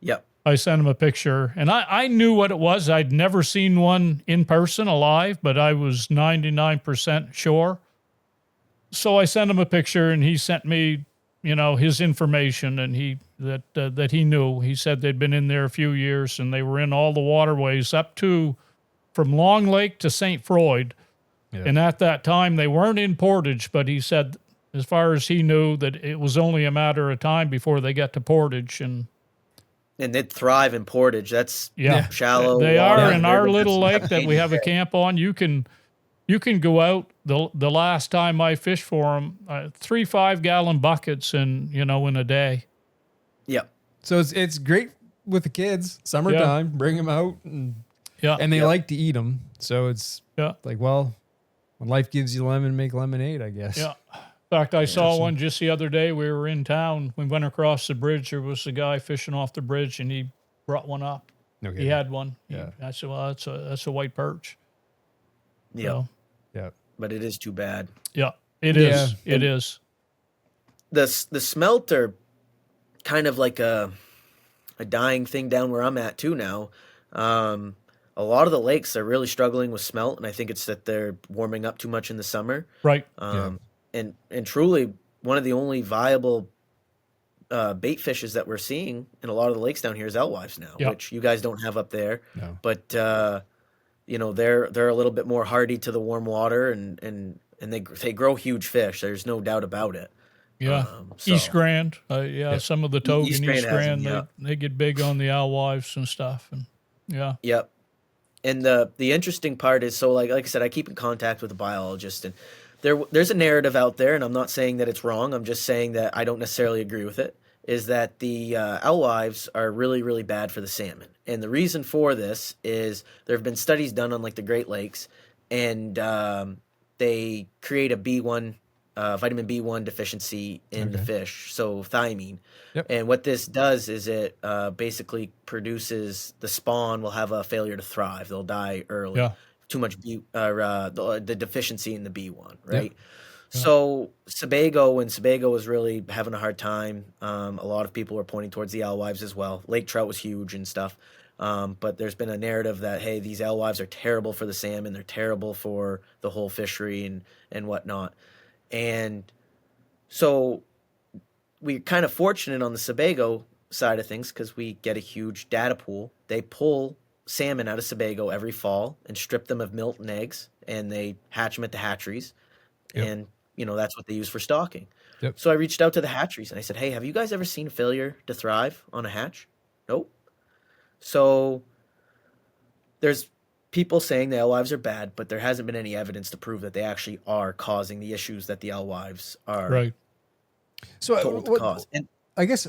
Yep. I sent him a picture, and I knew what it was. I'd never seen one in person alive, but I was 99% sure. So I sent him a picture, and he sent me, his information, and that he knew. He said they'd been in there a few years, and they were in all the waterways up to from Long Lake to St. Floyd. Yeah. And at that time, they weren't in Portage, but he said, as far as he knew, that it was only a matter of time before they got to Portage. And they'd thrive in Portage. That's shallow. They water. are in our They're- little that's lake that we have a camp on. You can go out. The last time I fished for them, 3 5-gallon buckets in a day. Yep. So it's great with the kids. Summertime, bring them out, and they like to eat them. So it's like, well, when life gives you lemon, make lemonade, I guess. Yeah. In fact, I saw one just the other day. We were in town. We went across the bridge. There was a guy fishing off the bridge, and he brought one up. Okay. He had one. Yeah. I said, well, that's a white perch. Yeah. So, Yeah. But it is too bad. yeah, it is. Yeah. It is. The smelt are kind of like a dying thing down where I'm at too now. A lot of the lakes are really struggling with smelt, and I think it's that they're warming up too much in the summer. Right. And truly, one of the only viable bait fishes that we're seeing in a lot of the lakes down here is alewives now, which you guys don't have up there. No. But they're a little bit more hardy to the warm water, and they grow huge fish. There's no doubt about it. Yeah. So- East Grand. Some of the togue East in Grand East has Grand, them, they get big on the alewives and stuff. And Yep. And the interesting part is, so like I said, I keep in contact with a biologist, and there's a narrative out there, and I'm not saying that it's wrong. I'm just saying that I don't necessarily agree with it, is that the alewives are really, really bad for the salmon. And the reason for this is there have been studies done on like the Great Lakes, and they create a B1, vitamin B1 deficiency in the fish, so thiamine. Yep. And what this does is it basically produces the spawn will have a failure to thrive. They'll die early. Yeah. Too much the deficiency in the B1, right? Yeah. So when Sebago was really having a hard time, a lot of people were pointing towards the alewives as well. Lake trout was huge and stuff. But there's been a narrative that, hey, these alewives are terrible for the salmon. They're terrible for the whole fishery and whatnot. And so we're kind of fortunate on the Sebago side of things because we get a huge data pool. They pull salmon out of Sebago every fall and strip them of milt and eggs, and they hatch them at the hatcheries. Yep. And, that's what they use for stocking. Yep. So I reached out to the hatcheries and I said, hey, have you guys ever seen a failure to thrive on a hatch? Nope. So there's people saying the alewives are bad, but there hasn't been any evidence to prove that they actually are causing the issues that the alewives are So told to cause. And I guess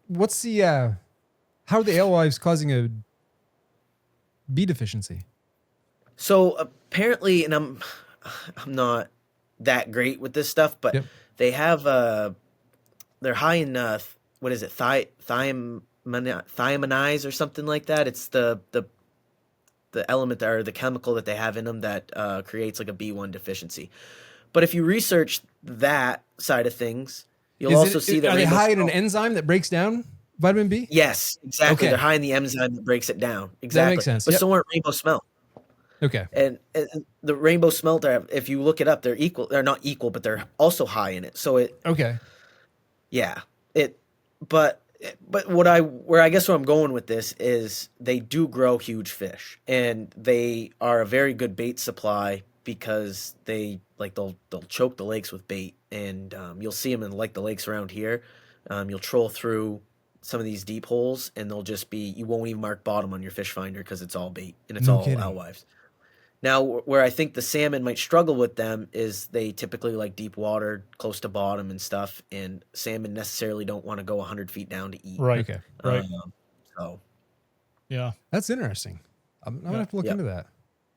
what's the how are the alewives causing a B deficiency? so apparently, and I'm not that great with this stuff, but they have they're high in what is it, thiaminize or something like that. It's the element or the chemical that they have in them that creates like a B1 deficiency. But if you research that side of things, you'll also see that are they rainbow high in an smelt- enzyme that breaks down vitamin B? Yes, exactly. Okay. They're high in the enzyme that breaks it down. Exactly. makes sense. But Yep. so aren't rainbow smelt. Okay. And the rainbow smelt are, if you look it up, they're equal. They're not equal, but they're also high in it. So but where I guess where I'm going with this is they do grow huge fish, and they are a very good bait supply because they'll choke the lakes with bait, and you'll see them in like the lakes around here. You'll troll through some of these deep holes, and they'll just be, you won't even mark bottom on your fish finder because it's all bait and it's No all kidding. alewives. Now, where I think the salmon might struggle with them is they typically like deep water, close to bottom and stuff, and salmon necessarily don't want to go 100 feet down to eat. Right. Okay. Right. So, Yeah. That's interesting. I'm gonna have to look into that.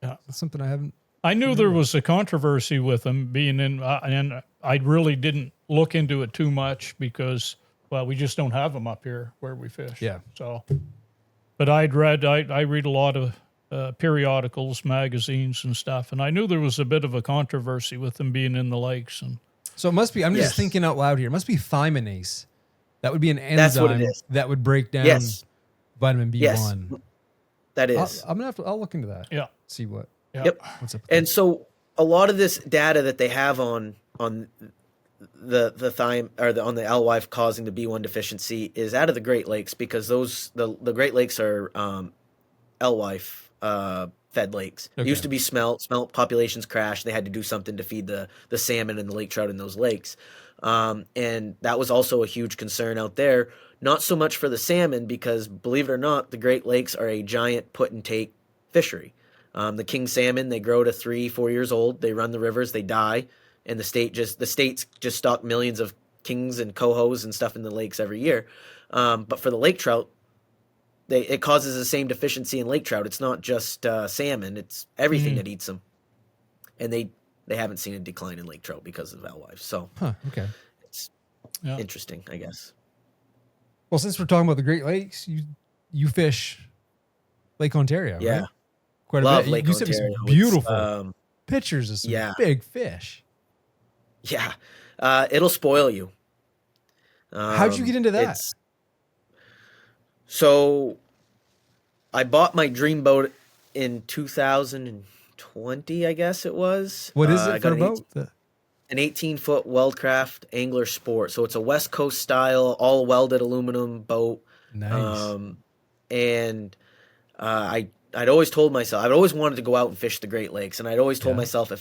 Yeah. That's something I haven't. I knew there was a controversy with them being in, and I really didn't look into it too much because, well, we just don't have them up here where we fish. Yeah. So, but I read a lot periodicals, magazines, and stuff. And I knew there was a bit of a controversy with them being in the lakes. And So it must be, I'm Yes. just thinking out loud here. It must be thymidase. That would be an That's what it enzyme is. that would break down Yes. vitamin B1. Yes. That I'll, is. I'm gonna I'll look into that. yeah, See what Yep. what's up. with And so a lot of this data that they have on the thyme or on the alewife causing the B1 deficiency is out of the Great Lakes, because the Great Lakes are alewife fed lakes. It used to be smelt populations crashed. They had to do something to feed the salmon and the lake trout in those lakes. And that was also a huge concern out there. Not so much for the salmon, because believe it or not, the Great Lakes are a giant put and take fishery. The king salmon, they grow to 3-4 years old. They run the rivers, they die, and the states just stock millions of kings and cohos and stuff in the lakes every year. But for the lake trout, it causes the same deficiency in lake trout. It's not just salmon; it's everything that eats them. And they haven't seen a decline in lake trout because of alewife. So, Okay. it's interesting, I guess. Well, since we're talking about the Great Lakes, you fish Lake Ontario, Yeah. right? Quite Love a bit. Lake You sent me some Ontario. beautiful pictures of some yeah. big fish. Yeah, it'll spoil you. How'd you get into that? So I bought my dream boat in 2020, I guess it was. What is I it for got a boat? an 18-foot Weldcraft Angler Sport. So it's a West Coast style, all welded aluminum boat. Nice. And I'd always told myself, I'd always wanted to go out and fish the Great Lakes. And I'd always told myself,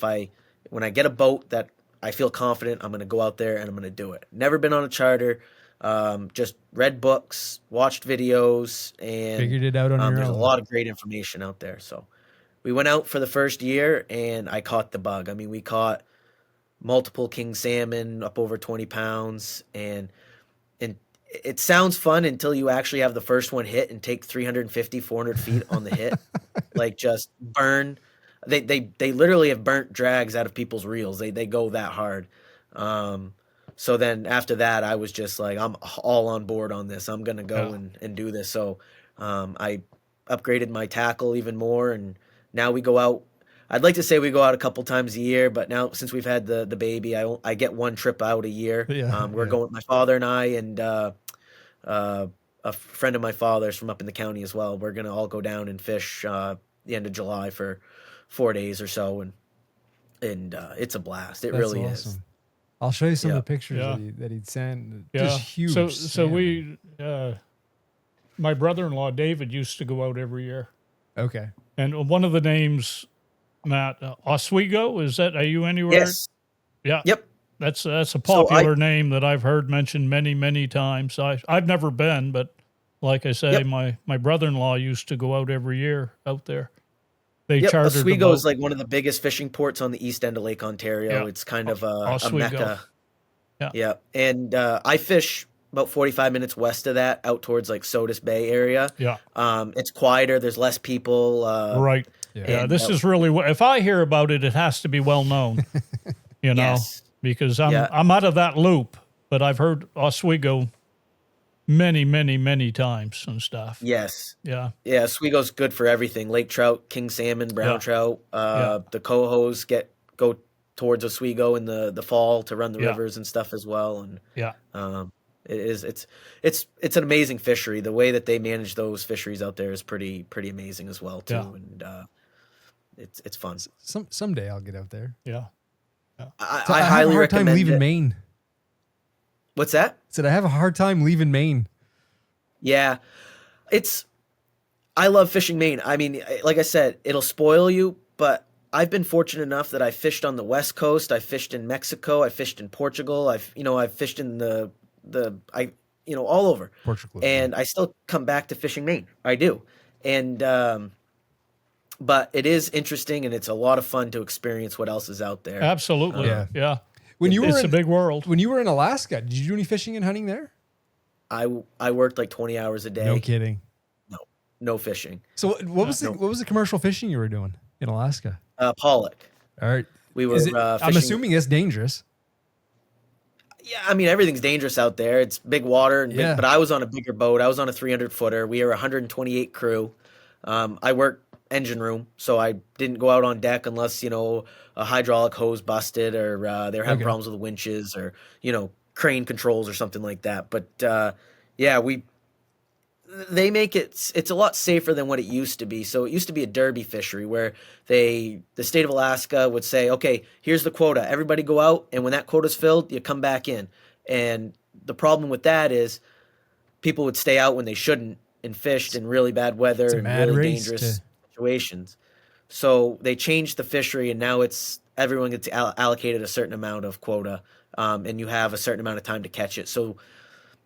when I get a boat that I feel confident, I'm going to go out there and I'm going to do it. Never been on a charter. Just read books, watched videos, and Figured it out on your there's own. a lot of great information out there. So we went out for the first year and I caught the bug. I mean, we caught multiple king salmon up over 20 pounds, and it sounds fun until you actually have the first one hit and take 350, 400 feet on the hit. Like, just burn. They literally have burnt drags out of people's reels. They go that hard. So then after that, I was just like, I'm all on board on this. I'm going to go and do this. So I upgraded my tackle even more, and now we go out. I'd like to say we go out a couple times a year, but now since we've had the baby, I get one trip out a year. We're going with my father and I, and a friend of my father's from up in the county as well. We're going to all go down and fish the end of July for 4 days or so, and it's a blast. It really is. I'll show you some of the pictures that he'd sent. Just huge. So we, my brother-in-law David used to go out every year. Okay. And one of the names, Matt, Oswego, are you anywhere? Yes. Yeah. Yep. That's a popular name that I've heard mentioned many, many times. I've never been, but like I say, my brother-in-law used to go out every year out there. They chartered Oswego is like one of the biggest fishing ports on the east end of Lake Ontario. It's kind of a mecca. Yeah. And I fish about 45 minutes west of that, out towards like Sodus Bay area. Yeah. It's quieter. There's less people. Right. Yeah. This is really, if I hear about it, it has to be well known, because I'm out of that loop, but I've heard Oswego many, many, many times and stuff. Yes. Yeah. Yeah. Oswego's good for everything. Lake trout, king salmon, brown trout. The cohos go towards Oswego in the fall to run the rivers and stuff as well. And it's an amazing fishery. The way that they manage those fisheries out there is pretty amazing as well too. And it's fun. Someday I'll get out there. Yeah. I have highly a hard time recommend leaving it. Maine. What's that? I have a hard time leaving Maine. Yeah, I love fishing Maine. I mean, like I said, it'll spoil you, but I've been fortunate enough that I fished on the West Coast. I fished in Mexico. I fished in Portugal. I've fished in all over Portugal. And I still come back to fishing Maine. I do. And, but it is interesting, and it's a lot of fun to experience what else is out there. Absolutely. Yeah. It's a big world. When you were in Alaska, did you do any fishing and hunting there? I worked like 20 hours a day. No kidding. No fishing. So what was the commercial fishing you were doing in Alaska? Pollock. All right. We were fishing. I'm assuming it's dangerous. Yeah, I mean, everything's dangerous out there. It's big water, but I was on a bigger boat. I was on a 300-footer. We were 128 crew. I worked engine room, so I didn't go out on deck unless, a hydraulic hose busted or they were having problems with the winches or, crane controls or something like that. But yeah, they make it's a lot safer than what it used to be. So it used to be a derby fishery where the state of Alaska would say, okay, here's the quota. Everybody go out, and when that quota's filled, you come back in. And the problem with that is people would stay out when they shouldn't and fished in really bad weather and really dangerous situations. So they changed the fishery, and now everyone gets allocated a certain amount of quota, and you have a certain amount of time to catch it. So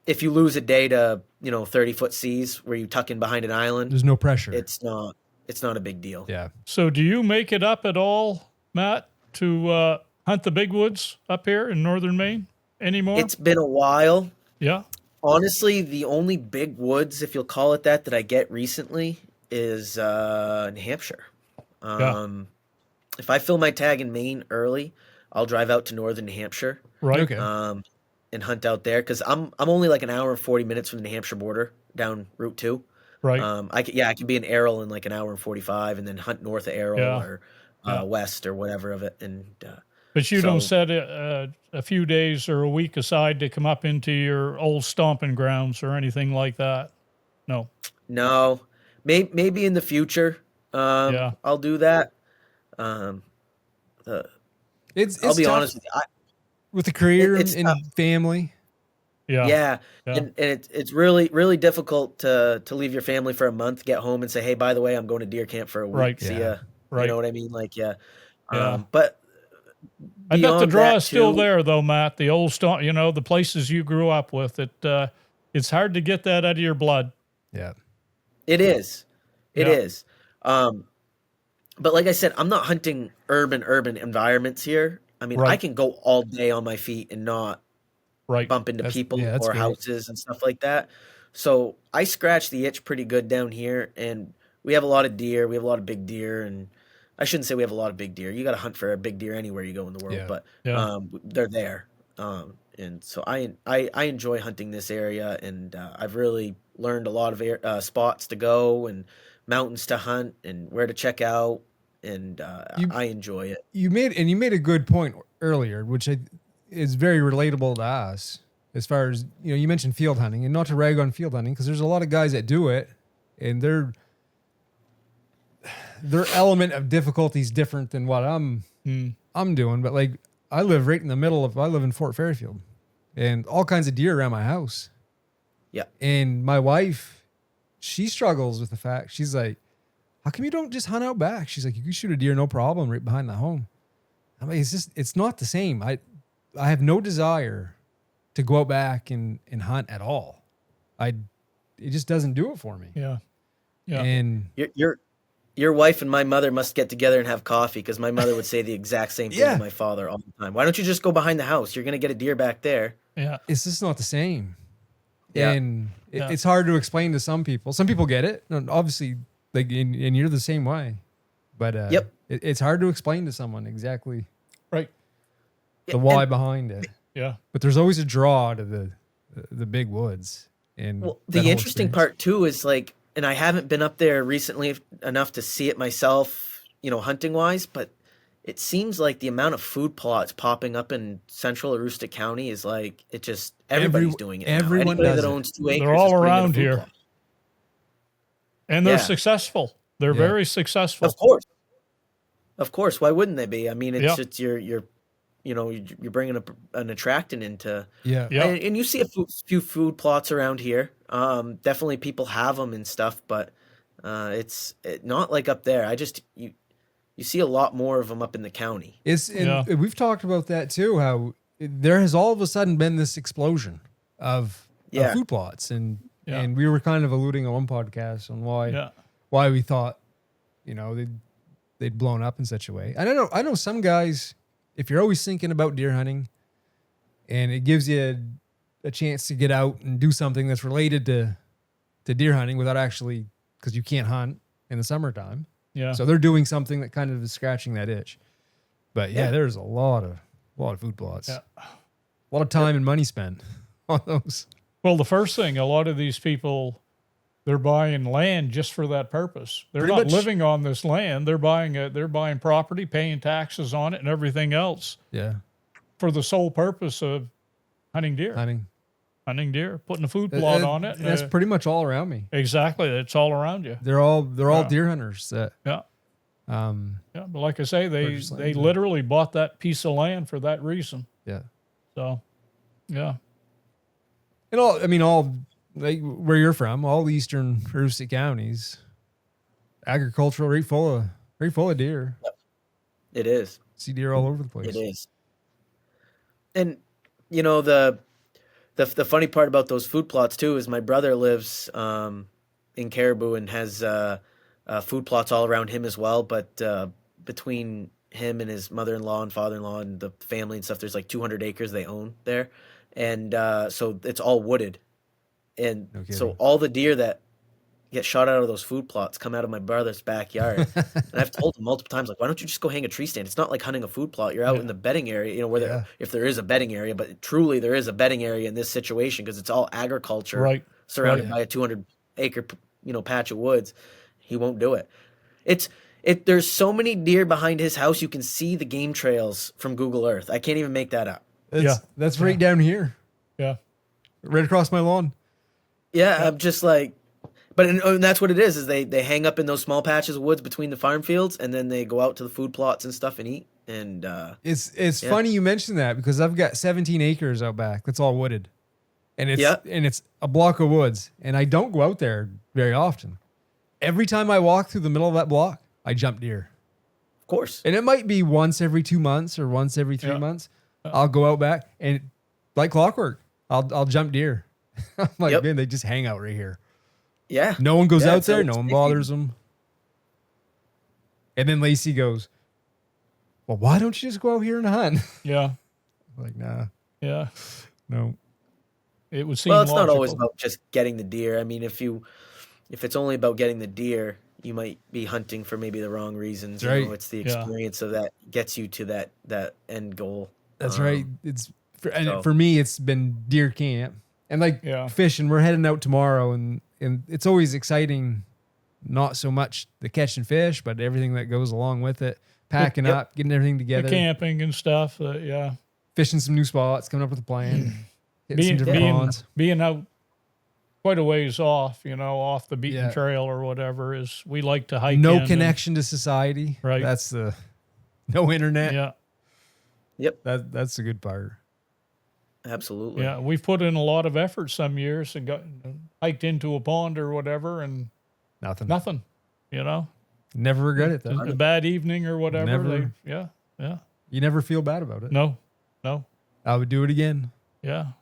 if you lose a day to 30-foot seas where you tuck in behind an island, there's no pressure. It's not a big deal. Yeah. So do you make it up at all, Matt, to hunt the big woods up here in northern Maine anymore? It's been a while. Yeah. Honestly, the only big woods, if you'll call it that I get recently is New Hampshire. If I fill my tag in Maine early, I'll drive out to northern New Hampshire. Right. Okay. And hunt out there because I'm only like an hour and 40 minutes from the New Hampshire border down Route 2. Right. I could be in Errol in like an hour and 45 and then hunt north of Errol or west or whatever of it. And but you don't set a few days or a week aside to come up into your old stomping grounds or anything like that? No. No. Maybe in the future I'll do that. I'll be honest with you. With the career and family. Yeah. And it's really, really difficult to leave your family for a month, get home and say, hey, by the way, I'm going to deer camp for a week. Right. See ya. Right. You know what I mean? Like, but I bet the draw is still there though, Matt, the old stomp, the places you grew up with, it's hard to get that out of your blood. Yeah. It is. It is. But like I said, I'm not hunting urban environments here. I mean, I can go all day on my feet and not bump into people or houses and stuff like that. So I scratch the itch pretty good down here, and we have a lot of deer. We have a lot of big deer, and I shouldn't say we have a lot of big deer. You got to hunt for a big deer anywhere you go in the world, but they're there. And so I enjoy hunting this area, and I've really learned a lot of spots to go and mountains to hunt and where to check out. And I enjoy it. You made a good point earlier, which is very relatable to us. As far as you mentioned field hunting, and not to rag on field hunting, because there's a lot of guys that do it, and their element of difficulty is different than what I'm doing. But like I live right in the middle I live in Fort Fairfield, and all kinds of deer around my house. Yeah, and my wife, she struggles with the fact she's like, how come you don't just hunt out back? She's like, you can shoot a deer, no problem, right behind the home. I mean, it's not the same. I have no desire to go out back and hunt at all. It just doesn't do it for me. Yeah. Yeah. And your wife and my mother must get together and have coffee, because my mother would say the exact same thing to my father all the time. Why don't you just go behind the house? You're going to get a deer back there. Yeah. It's just not the same. Yeah. And it's hard to explain to some people. Some people get it. And obviously, and you're the same way, but it's hard to explain to someone exactly the why behind it. Yeah, but there's always a draw to the big woods. And the interesting part too is and I haven't been up there recently enough to see it myself, hunting wise, but it seems like the amount of food plots popping up in central Aroostook County is everybody's doing it. Everyone that owns 2 acres. They're all around here. Plot. And they're successful. They're very successful. Of course. Why wouldn't they be? I mean, it's you're bringing an attractant into and you see a few food plots around here. Definitely people have them and stuff, but it's not like up there. You see a lot more of them up in the county. We've talked about that too. How there has all of a sudden been this explosion of food plots and. Yeah. And we were kind of alluding on one podcast on why we thought, they'd blown up in such a way. I don't know. I know some guys, if you're always thinking about deer hunting and it gives you a chance to get out and do something that's related to deer hunting without actually, because you can't hunt in the summertime. Yeah. So they're doing something that kind of is scratching that itch. But there's a lot of food plots. Yeah. A lot of time and money spent on those. Well, the first thing a lot of these people They're buying land just for that purpose. They're Pretty not much. living on this land. They're buying it. They're buying property, paying taxes on it, and everything else Yeah. for the sole purpose of hunting deer. Hunting. Deer, putting a food plot on it. That's pretty much all around me. Exactly. It's all around you. They're all deer hunters. That Yeah. Yeah, but like I say, Purchase they land, yeah. literally bought that piece of land for that reason. yeah. So, yeah. And all like where you're from, all eastern Aroostook counties, agricultural, very full of deer. It is. See deer all over the place. It is. And you know the funny part about those food plots too is my brother lives in Caribou and has food plots all around him as well. But between him and his mother-in-law and father-in-law and the family and stuff, there's like 200 acres they own there, and so it's all wooded. And No kidding. so all the deer that get shot out of those food plots come out of my brother's backyard. And I've told him multiple times, like, why don't you just go hang a tree stand? It's not like hunting a food plot. You're out in the bedding area, you know, where there, if there is a bedding area, but truly there is a bedding area in this situation because it's all agriculture surrounded by a 200 acre, you know, patch of woods. He won't do it. There's so many deer behind his house. You can see the game trails from Google Earth. I can't even make that up. That's right down here. Yeah. Right across my lawn. Yeah. I'm just like, and that's what it is they hang up in those small patches of woods between the farm fields, and then they go out to the food plots and stuff and eat. And it's funny you mentioned that because I've got 17 acres out back. That's all wooded, and it's a block of woods, and I don't go out there very often. Every time I walk through the middle of that block, I jump deer. Of course, and it might be once every 2 months or once every 3 months. I'll go out back and like clockwork, I'll jump deer. I'm like, man, they just hang out right here. Yeah. No one goes out there. No one bothers them. And then Lacey goes, well, why don't you just go out here and hunt? Yeah. I'm like, nah. Yeah. No. It would seem well, it's logical. not always about just getting the deer. I mean, if it's only about getting the deer, you might be hunting for maybe the wrong reasons. Right. You know, it's the experience of that gets you to that end goal. That's right. It's for me, it's been deer camp and fishing. We're heading out tomorrow, and it's always exciting. Not so much the catch and fish, but everything that goes along with it. Packing up, getting everything together, the camping and stuff. Fishing some new spots, coming up with a plan, hitting some different ponds. Being out quite a ways off, off the beaten trail or whatever, is we like to hike. No connection to society. Right. That's no internet. Yeah. Yep. That's the good part. Absolutely. Yeah, we've put in a lot of effort some years and hiked into a pond or whatever, and nothing. Never regret it though. A bad evening or whatever. Never. Yeah. You never feel bad about it. No. I would do it again. Yeah,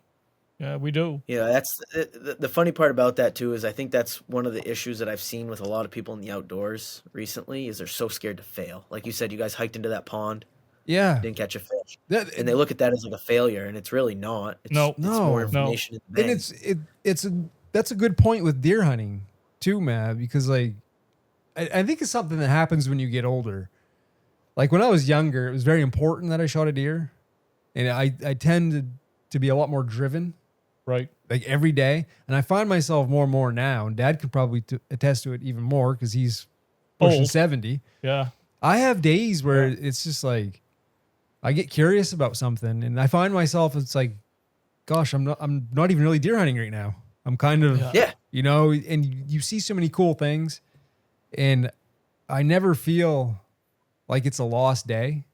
we do. Yeah, that's the funny part about that too is I think that's one of the issues that I've seen with a lot of people in the outdoors recently is they're so scared to fail. Like you said, you guys hiked into that pond. Yeah. Didn't catch a fish. And they look at that as like a failure, and it's really not. It's more information. And that's a good point with deer hunting too, man, because like I think it's something that happens when you get older. Like when I was younger, it was very important that I shot a deer. And I tended to be a lot more driven. Right. Like every day. And I find myself more and more now, and Dad could probably attest to it even more because he's pushing 70. Yeah. I have days where it's just like, I get curious about something and I find myself, it's like, gosh, I'm not even really deer hunting right now. I'm kind of, and you see so many cool things and I never feel like it's a lost day.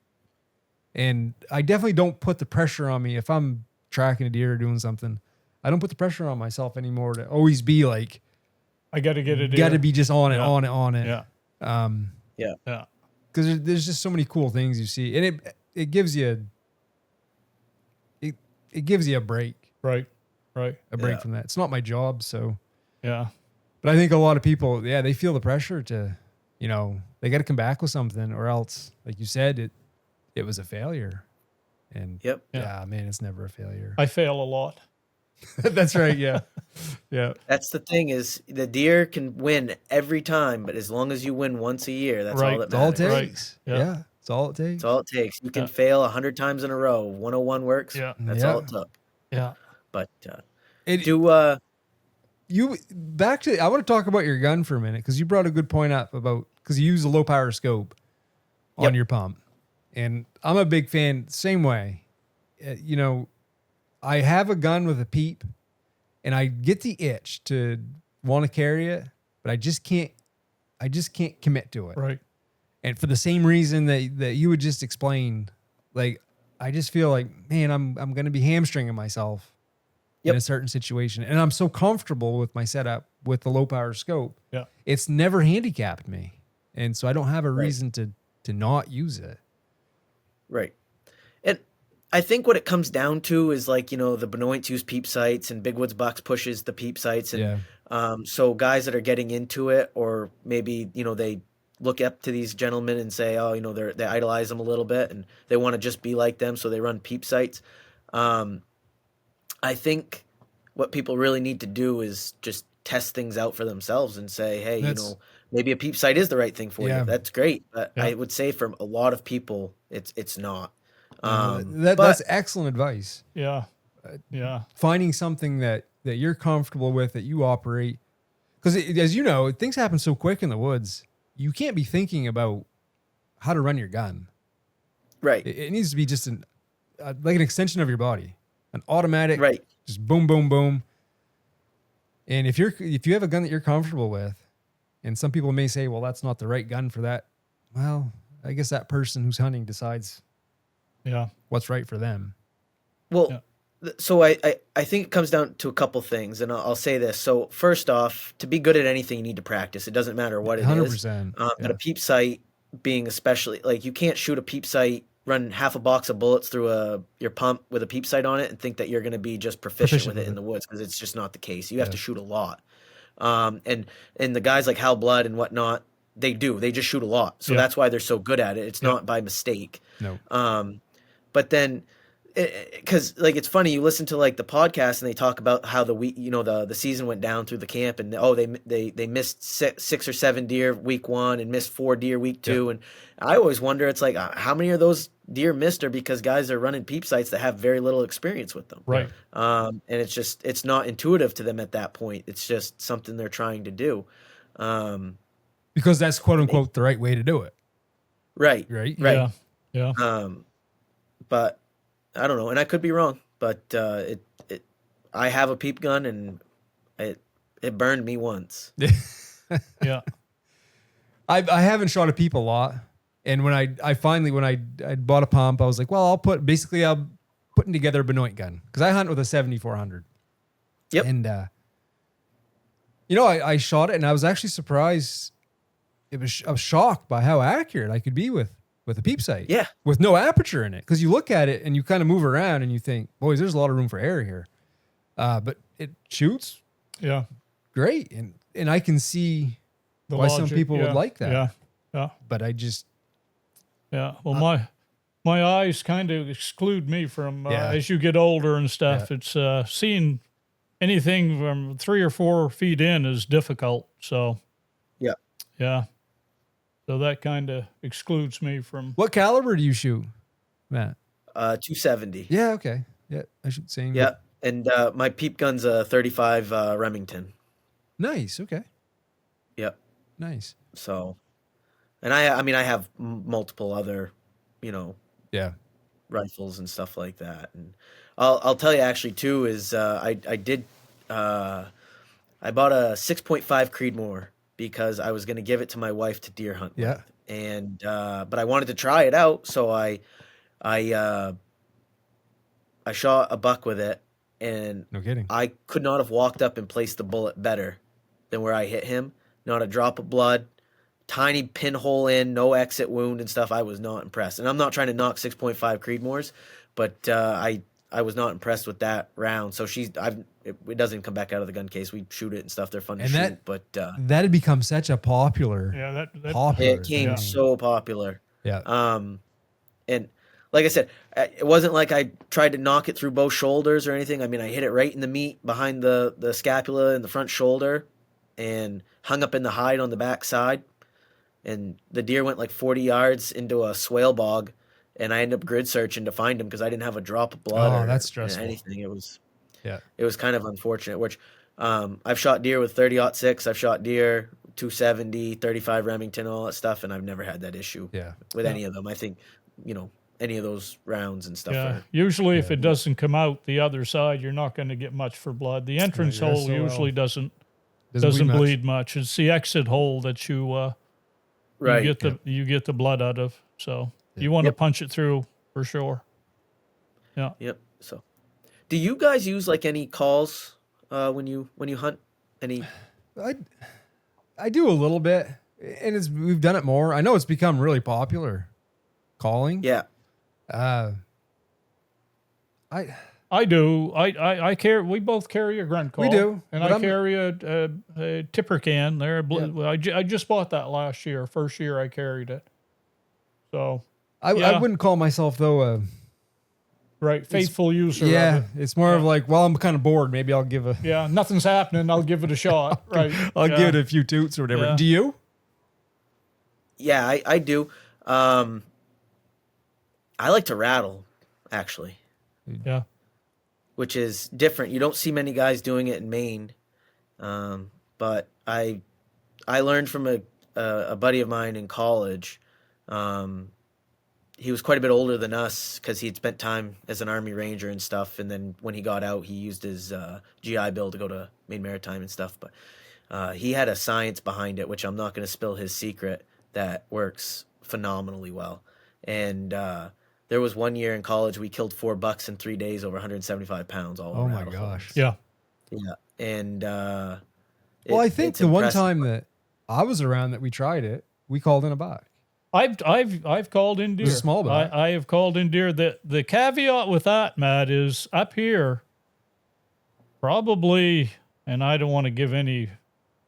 And I definitely don't put the pressure on me if I'm tracking a deer or doing something. I don't put the pressure on myself anymore to always be like, I got to get a deer. Got to be just on it. Yeah. Yeah. Because there's just so many cool things you see, and it gives you it gives you a break. Right. A break from that. It's not my job, so yeah. But I think a lot of people, they feel the pressure to, they got to come back with something, or else, like you said, it was a failure. And man, it's never a failure. I fail a lot. That's right. Yeah. Yeah. That's the thing is the deer can win every time, but as long as you win once a year, that's all that matters. That's all it takes. Right. Yeah. It's all it takes. It's all it takes. You can fail 100 times in a row. 101 works. Yeah. That's all it took. Yeah. But I want to talk about your gun for a minute because you brought a good point up about because you use a low power scope on your pump, and I'm a big fan. Same way, I have a gun with a peep, and I get the itch to want to carry it, but I just can't commit to it. Right. And for the same reason that you would just explain, like I just feel like, man, I'm going to be hamstringing myself in a certain situation. And I'm so comfortable with my setup with the low power scope. Yeah. It's never handicapped me. And so I don't have a reason to not use it. Right. And I think what it comes down to is like, the Benoits use peep sights and Big Woods Bucks pushes the peep sights. And so guys that are getting into it, or maybe, they look up to these gentlemen and say, oh, they idolize them a little bit and they want to just be like them. So they run peep sights. I think what people really need to do is just test things out for themselves and say, hey, maybe a peep sight is the right thing for you. That's great. But I would say for a lot of people, it's not. That's excellent advice. Yeah. Yeah. Finding something that you're comfortable with, that you operate. Because as you know, things happen so quick in the woods. You can't be thinking about how to run your gun. Right. It needs to be just like an extension of your body, an automatic, right. Just boom, boom, boom. And if you have a gun that you're comfortable with, and some people may say, well, that's not the right gun for that. Well, I guess that person who's hunting decides what's right for them. Well, so I think it comes down to a couple things, and I'll say this. So first off, to be good at anything, you need to practice. It doesn't matter what it 100%, is. But a peep sight being especially, like you can't shoot a peep sight, run half a box of bullets through your pump with a peep sight on it and think that you're going to be just proficient with it in the woods, because it's just not the case. You have to shoot a lot. And the guys like Hal Blood and whatnot, they just shoot a lot. So that's why they're so good at it. It's not by mistake. No. But then, because like it's funny, you listen to like the podcast and they talk about how the season went down through the camp, and they missed 6 or 7 deer week 1 and missed 4 deer week 2, and I always wonder, it's like how many of those deer missed are because guys are running peep sights that have very little experience with them, right? And it's not intuitive to them at that point. It's just something they're trying to do, because that's quote unquote the right way to do it, right? Yeah. But I don't know, and I could be wrong, but I have a peep gun, and it burned me once. Yeah. I haven't shot a peep a lot, and when I bought a pump, I was like, well, I'm putting together a Benoit gun because I hunt with a 7400. Yep. And I shot it, and I was actually surprised. I was shocked by how accurate I could be with a peep sight. Yeah. With no aperture in it. Because you look at it and you kind of move around and you think, boys, there's a lot of room for error here. But it shoots great. And I can see why some people would like that. Yeah. Yeah. But I just... Yeah. Well, my eyes kind of exclude me from, as you get older and stuff, it's seeing anything from 3 or 4 feet in is difficult. So, yeah. So that kind of excludes me from... What caliber do you shoot, Matt? 270. Yeah, okay. Yeah, I should say. Yeah, and my peep gun's a 35 Remington. Nice, okay. Yep. Nice. So, and I have multiple other, rifles and stuff like that. And I'll tell you actually too is I bought a 6.5 Creedmoor, because I was going to give it to my wife to deer hunt with. And but I wanted to try it out, so I shot a buck with it, and no kidding, I could not have walked up and placed the bullet better than where I hit him. Not a drop of blood, tiny pinhole in, no exit wound and stuff. I was not impressed, and I'm not trying to knock 6.5 Creedmoors, but I was not impressed with that round. So it doesn't come back out of the gun case. We shoot it and stuff. They're fun to shoot, but that had become such a popular. Yeah, popular. It became so popular. Yeah. And like I said, it wasn't like I tried to knock it through both shoulders or anything. I mean, I hit it right in the meat behind the scapula and the front shoulder, and hung up in the hide on the back side. And the deer went like 40 yards into a swale bog, and I ended up grid searching to find him because I didn't have a drop of blood. That's stressful. Anything. It was Yeah. It was kind of unfortunate, which I've shot deer with 30-06. I've shot deer 270, 35 Remington, all that stuff, and I've never had that issue with any of them. I think, any of those rounds and stuff. Yeah. Usually if it doesn't come out the other side, you're not going to get much for blood. The entrance hole usually doesn't bleed much. It's the exit hole that you get the blood out of. So you want to punch it through for sure. Yeah. Yep. So do you guys use like any calls when you hunt? Any? I do a little bit, and we've done it more. I know it's become really popular, calling. Yeah. I do. I carry. We both carry a grunt call. We do, and I carry a tipper can. There, I just bought that last year. First year I carried it. So I wouldn't call myself though faithful user. Yeah, of it. It's more of like, well, I'm kind of bored. Maybe I'll give nothing's happening. I'll give it a shot. Right. I'll give it a few toots or whatever. Yeah. Do you? Yeah, I do. I like to rattle, actually. Yeah. Which is different. You don't see many guys doing it in Maine. But I learned from a buddy of mine in college. He was quite a bit older than us because he'd spent time as an Army Ranger and stuff. And then when he got out, he used his GI Bill to go to Maine Maritime and stuff. But he had a science behind it, which I'm not going to spill his secret, that works phenomenally well. And there was one year in college we killed 4 bucks in 3 days over 175 pounds. All oh my gosh! Yeah. And I think the one time that I was around that we tried it, we called in a buck. I've called in deer. It was a small buck. I have called in deer. The caveat with that, Matt, is up here. Probably, and I don't want to give any.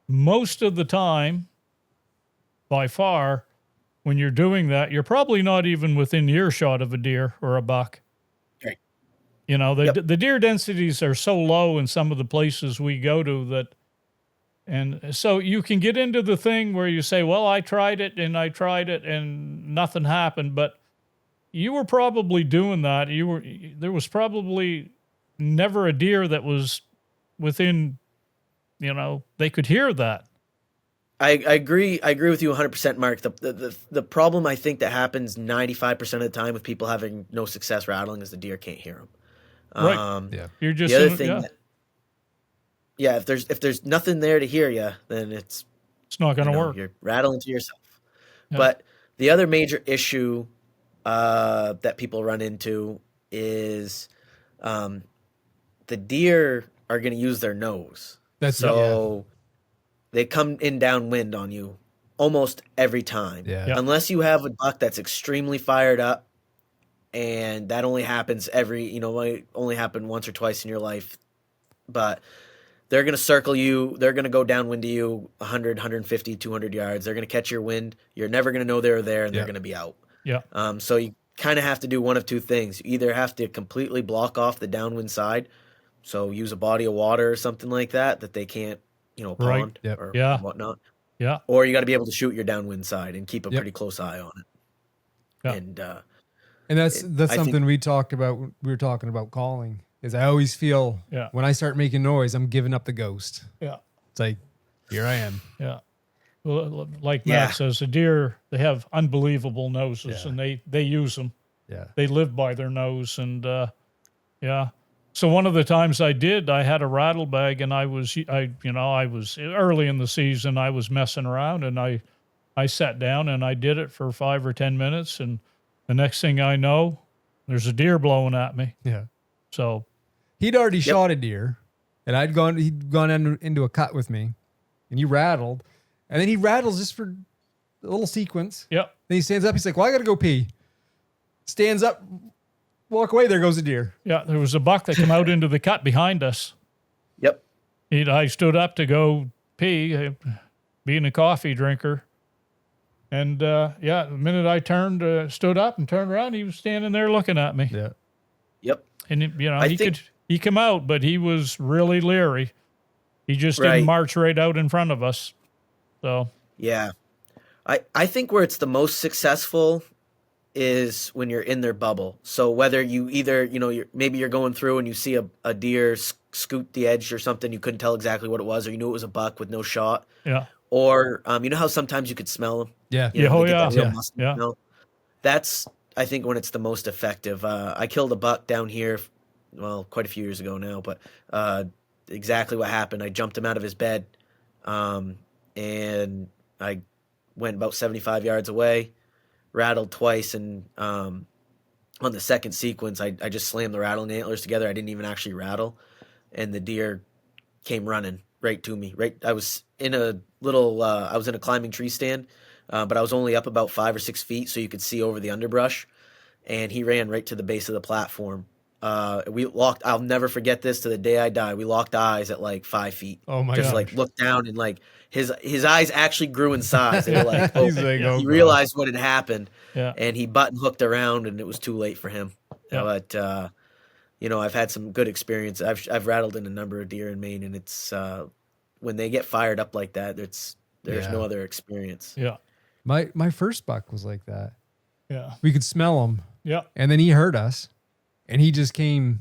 Most of the time, by far, when you're doing that, you're probably not even within earshot of a deer or a buck. Right. The deer densities are so low in some of the places we go to that, and so you can get into the thing where you say, well, I tried it and nothing happened, but you were probably doing that. There was probably never a deer that was within, they could hear that. I agree with you 100%, Mark. The problem I think that happens 95% of the time with people having no success rattling is the deer can't hear them. Right. You're just the other thing. If there's nothing there to hear you, then it's not going to work. You're rattling to yourself. Yeah. But the other major issue that people run into is the deer are going to use their nose. They come in downwind on you almost every time. Yeah. Yep. Unless you have a buck that's extremely fired up, and that only happens might only happen once or twice in your life. But they're going to circle you. They're going to go downwind to you 100, 150, 200 yards. They're going to catch your wind. You're never going to know they're there, and they're going to be out. Yeah. So you kind of have to do one of two things. You either have to completely block off the downwind side, so use a body of water or something like that they can't, pond or whatnot. Yeah. Or you got to be able to shoot your downwind side and keep a pretty close eye on it. Yeah. And that's something we talked about. We were talking about calling. Is I always feel when I start making noise, I'm giving up the ghost. Yeah. It's like, here I am. Yeah. Well, like Matt says, the deer, they have unbelievable noses and they use them. Yeah. They live by their nose. And so one of the times I had a rattle bag, and I was early in the season, I was messing around, and I sat down and I did it for 5 or 10 minutes. And the next thing I know, there's a deer blowing at me. Yeah. So he'd already shot a deer, and he'd gone into a cut with me, and he rattled, and then he rattles just for a little sequence. Yep. Then he stands up. He's like, well, I got to go pee. Stands up, walk away. There goes a deer. Yeah. There was a buck that came out into the cut behind us. Yep. I stood up to go pee, being a coffee drinker. And, the minute I stood up and turned around, he was standing there looking at me. Yeah. Yep. And, he come out, but he was really leery. He just didn't march right out in front of us. So. Yeah. I think where it's the most successful is when you're in their bubble. So whether you either, maybe you're going through and you see a deer scoot the edge or something, you couldn't tell exactly what it was, or you knew it was a buck with no shot. Yeah. Or you know how sometimes you could smell them? Yeah. You know, Oh, they get that yeah. real musky Yeah. smell? That's, I think, when it's the most effective. I killed a buck down here, well, quite a few years ago now, but exactly what happened. I jumped him out of his bed, and I went about 75 yards away, rattled twice, and on the second sequence, I just slammed the rattling antlers together. I didn't even actually rattle, and the deer came running right to me. Right, I was in a little, I was in a climbing tree stand, but I was only up about 5 or 6 feet, so you could see over the underbrush, and he ran right to the base of the platform. We locked. I'll never forget this to the day I die. We locked eyes at like 5 feet. Oh my Just gosh. like looked down, and like his eyes actually grew in size. They were like, He's open. like, Yeah. oh, He God. realized what had happened, Yeah. and he button hooked around, and it was too late for him. Yeah. But you know, I've had some good experience. I've rattled in a number of deer in Maine, and it's when they get fired up like that, there's Yeah. no other experience. Yeah. My first buck was like that. Yeah. We could smell him, Yeah. and then he heard us, and he just came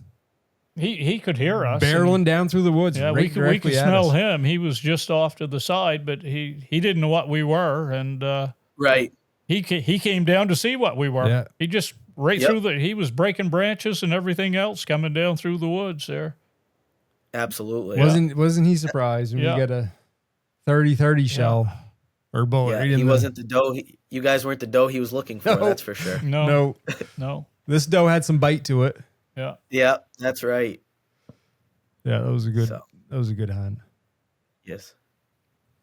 He could hear us. barreling down through the woods. Yeah, right we could directly at smell us. him. He was just off to the side, but he didn't know what we were, and Right. he came down to see what we were. Yeah. He just right Yep. through he was breaking branches and everything else coming down through the woods there. Absolutely. Wasn't he surprised when Yeah. we got a 30-30 shell or bullet? Yeah, right in he the- wasn't the doe. You guys weren't the doe he was looking for. No. That's for sure. No, No, no. this doe had some bite to it. Yeah. Yeah, that's right. Yeah, that was a good. So. That was a good hunt. Yes.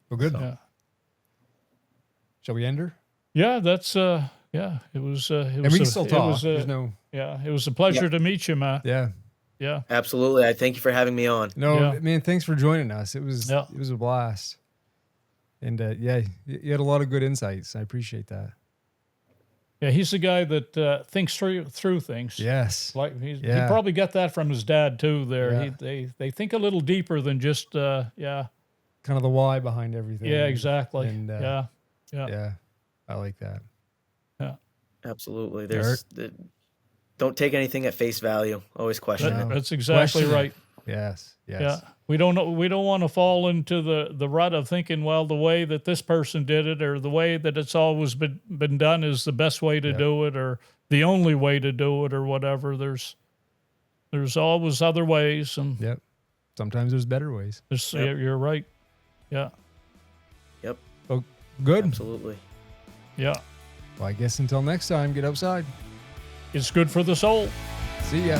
Well, good. Yeah. Shall we end her? Yeah, that's yeah, it was And we can still it talk. was, There's no. yeah, it was a pleasure to meet you, Matt. Yeah. Yeah. Absolutely. I thank you for having me on. No, Yeah. man. Thanks for joining us. It was. Yeah. It was a blast. And yeah, you had a lot of good insights. I appreciate that. Yeah, he's the guy that thinks through things. Yes. Like he Yeah. probably got that from his dad too. There, Yeah. they think a little deeper than just yeah, Kind of the why behind everything. yeah, exactly. And, yeah. Yeah. I like that. Absolutely. Don't take anything at face value. Always question No. it. That's exactly Question it. right. Yes. Yes. Yeah, we don't want to fall into the rut of thinking, well, the way that this person did it, or the way that it's always been done is the best way to do it, or the only way to do it, or whatever. There's always other ways, and Yep. Sometimes there's better ways. you're right. Yeah, Yep. Oh, good. Absolutely. yeah. Well, I guess until next time, get outside. It's good for the soul. See ya.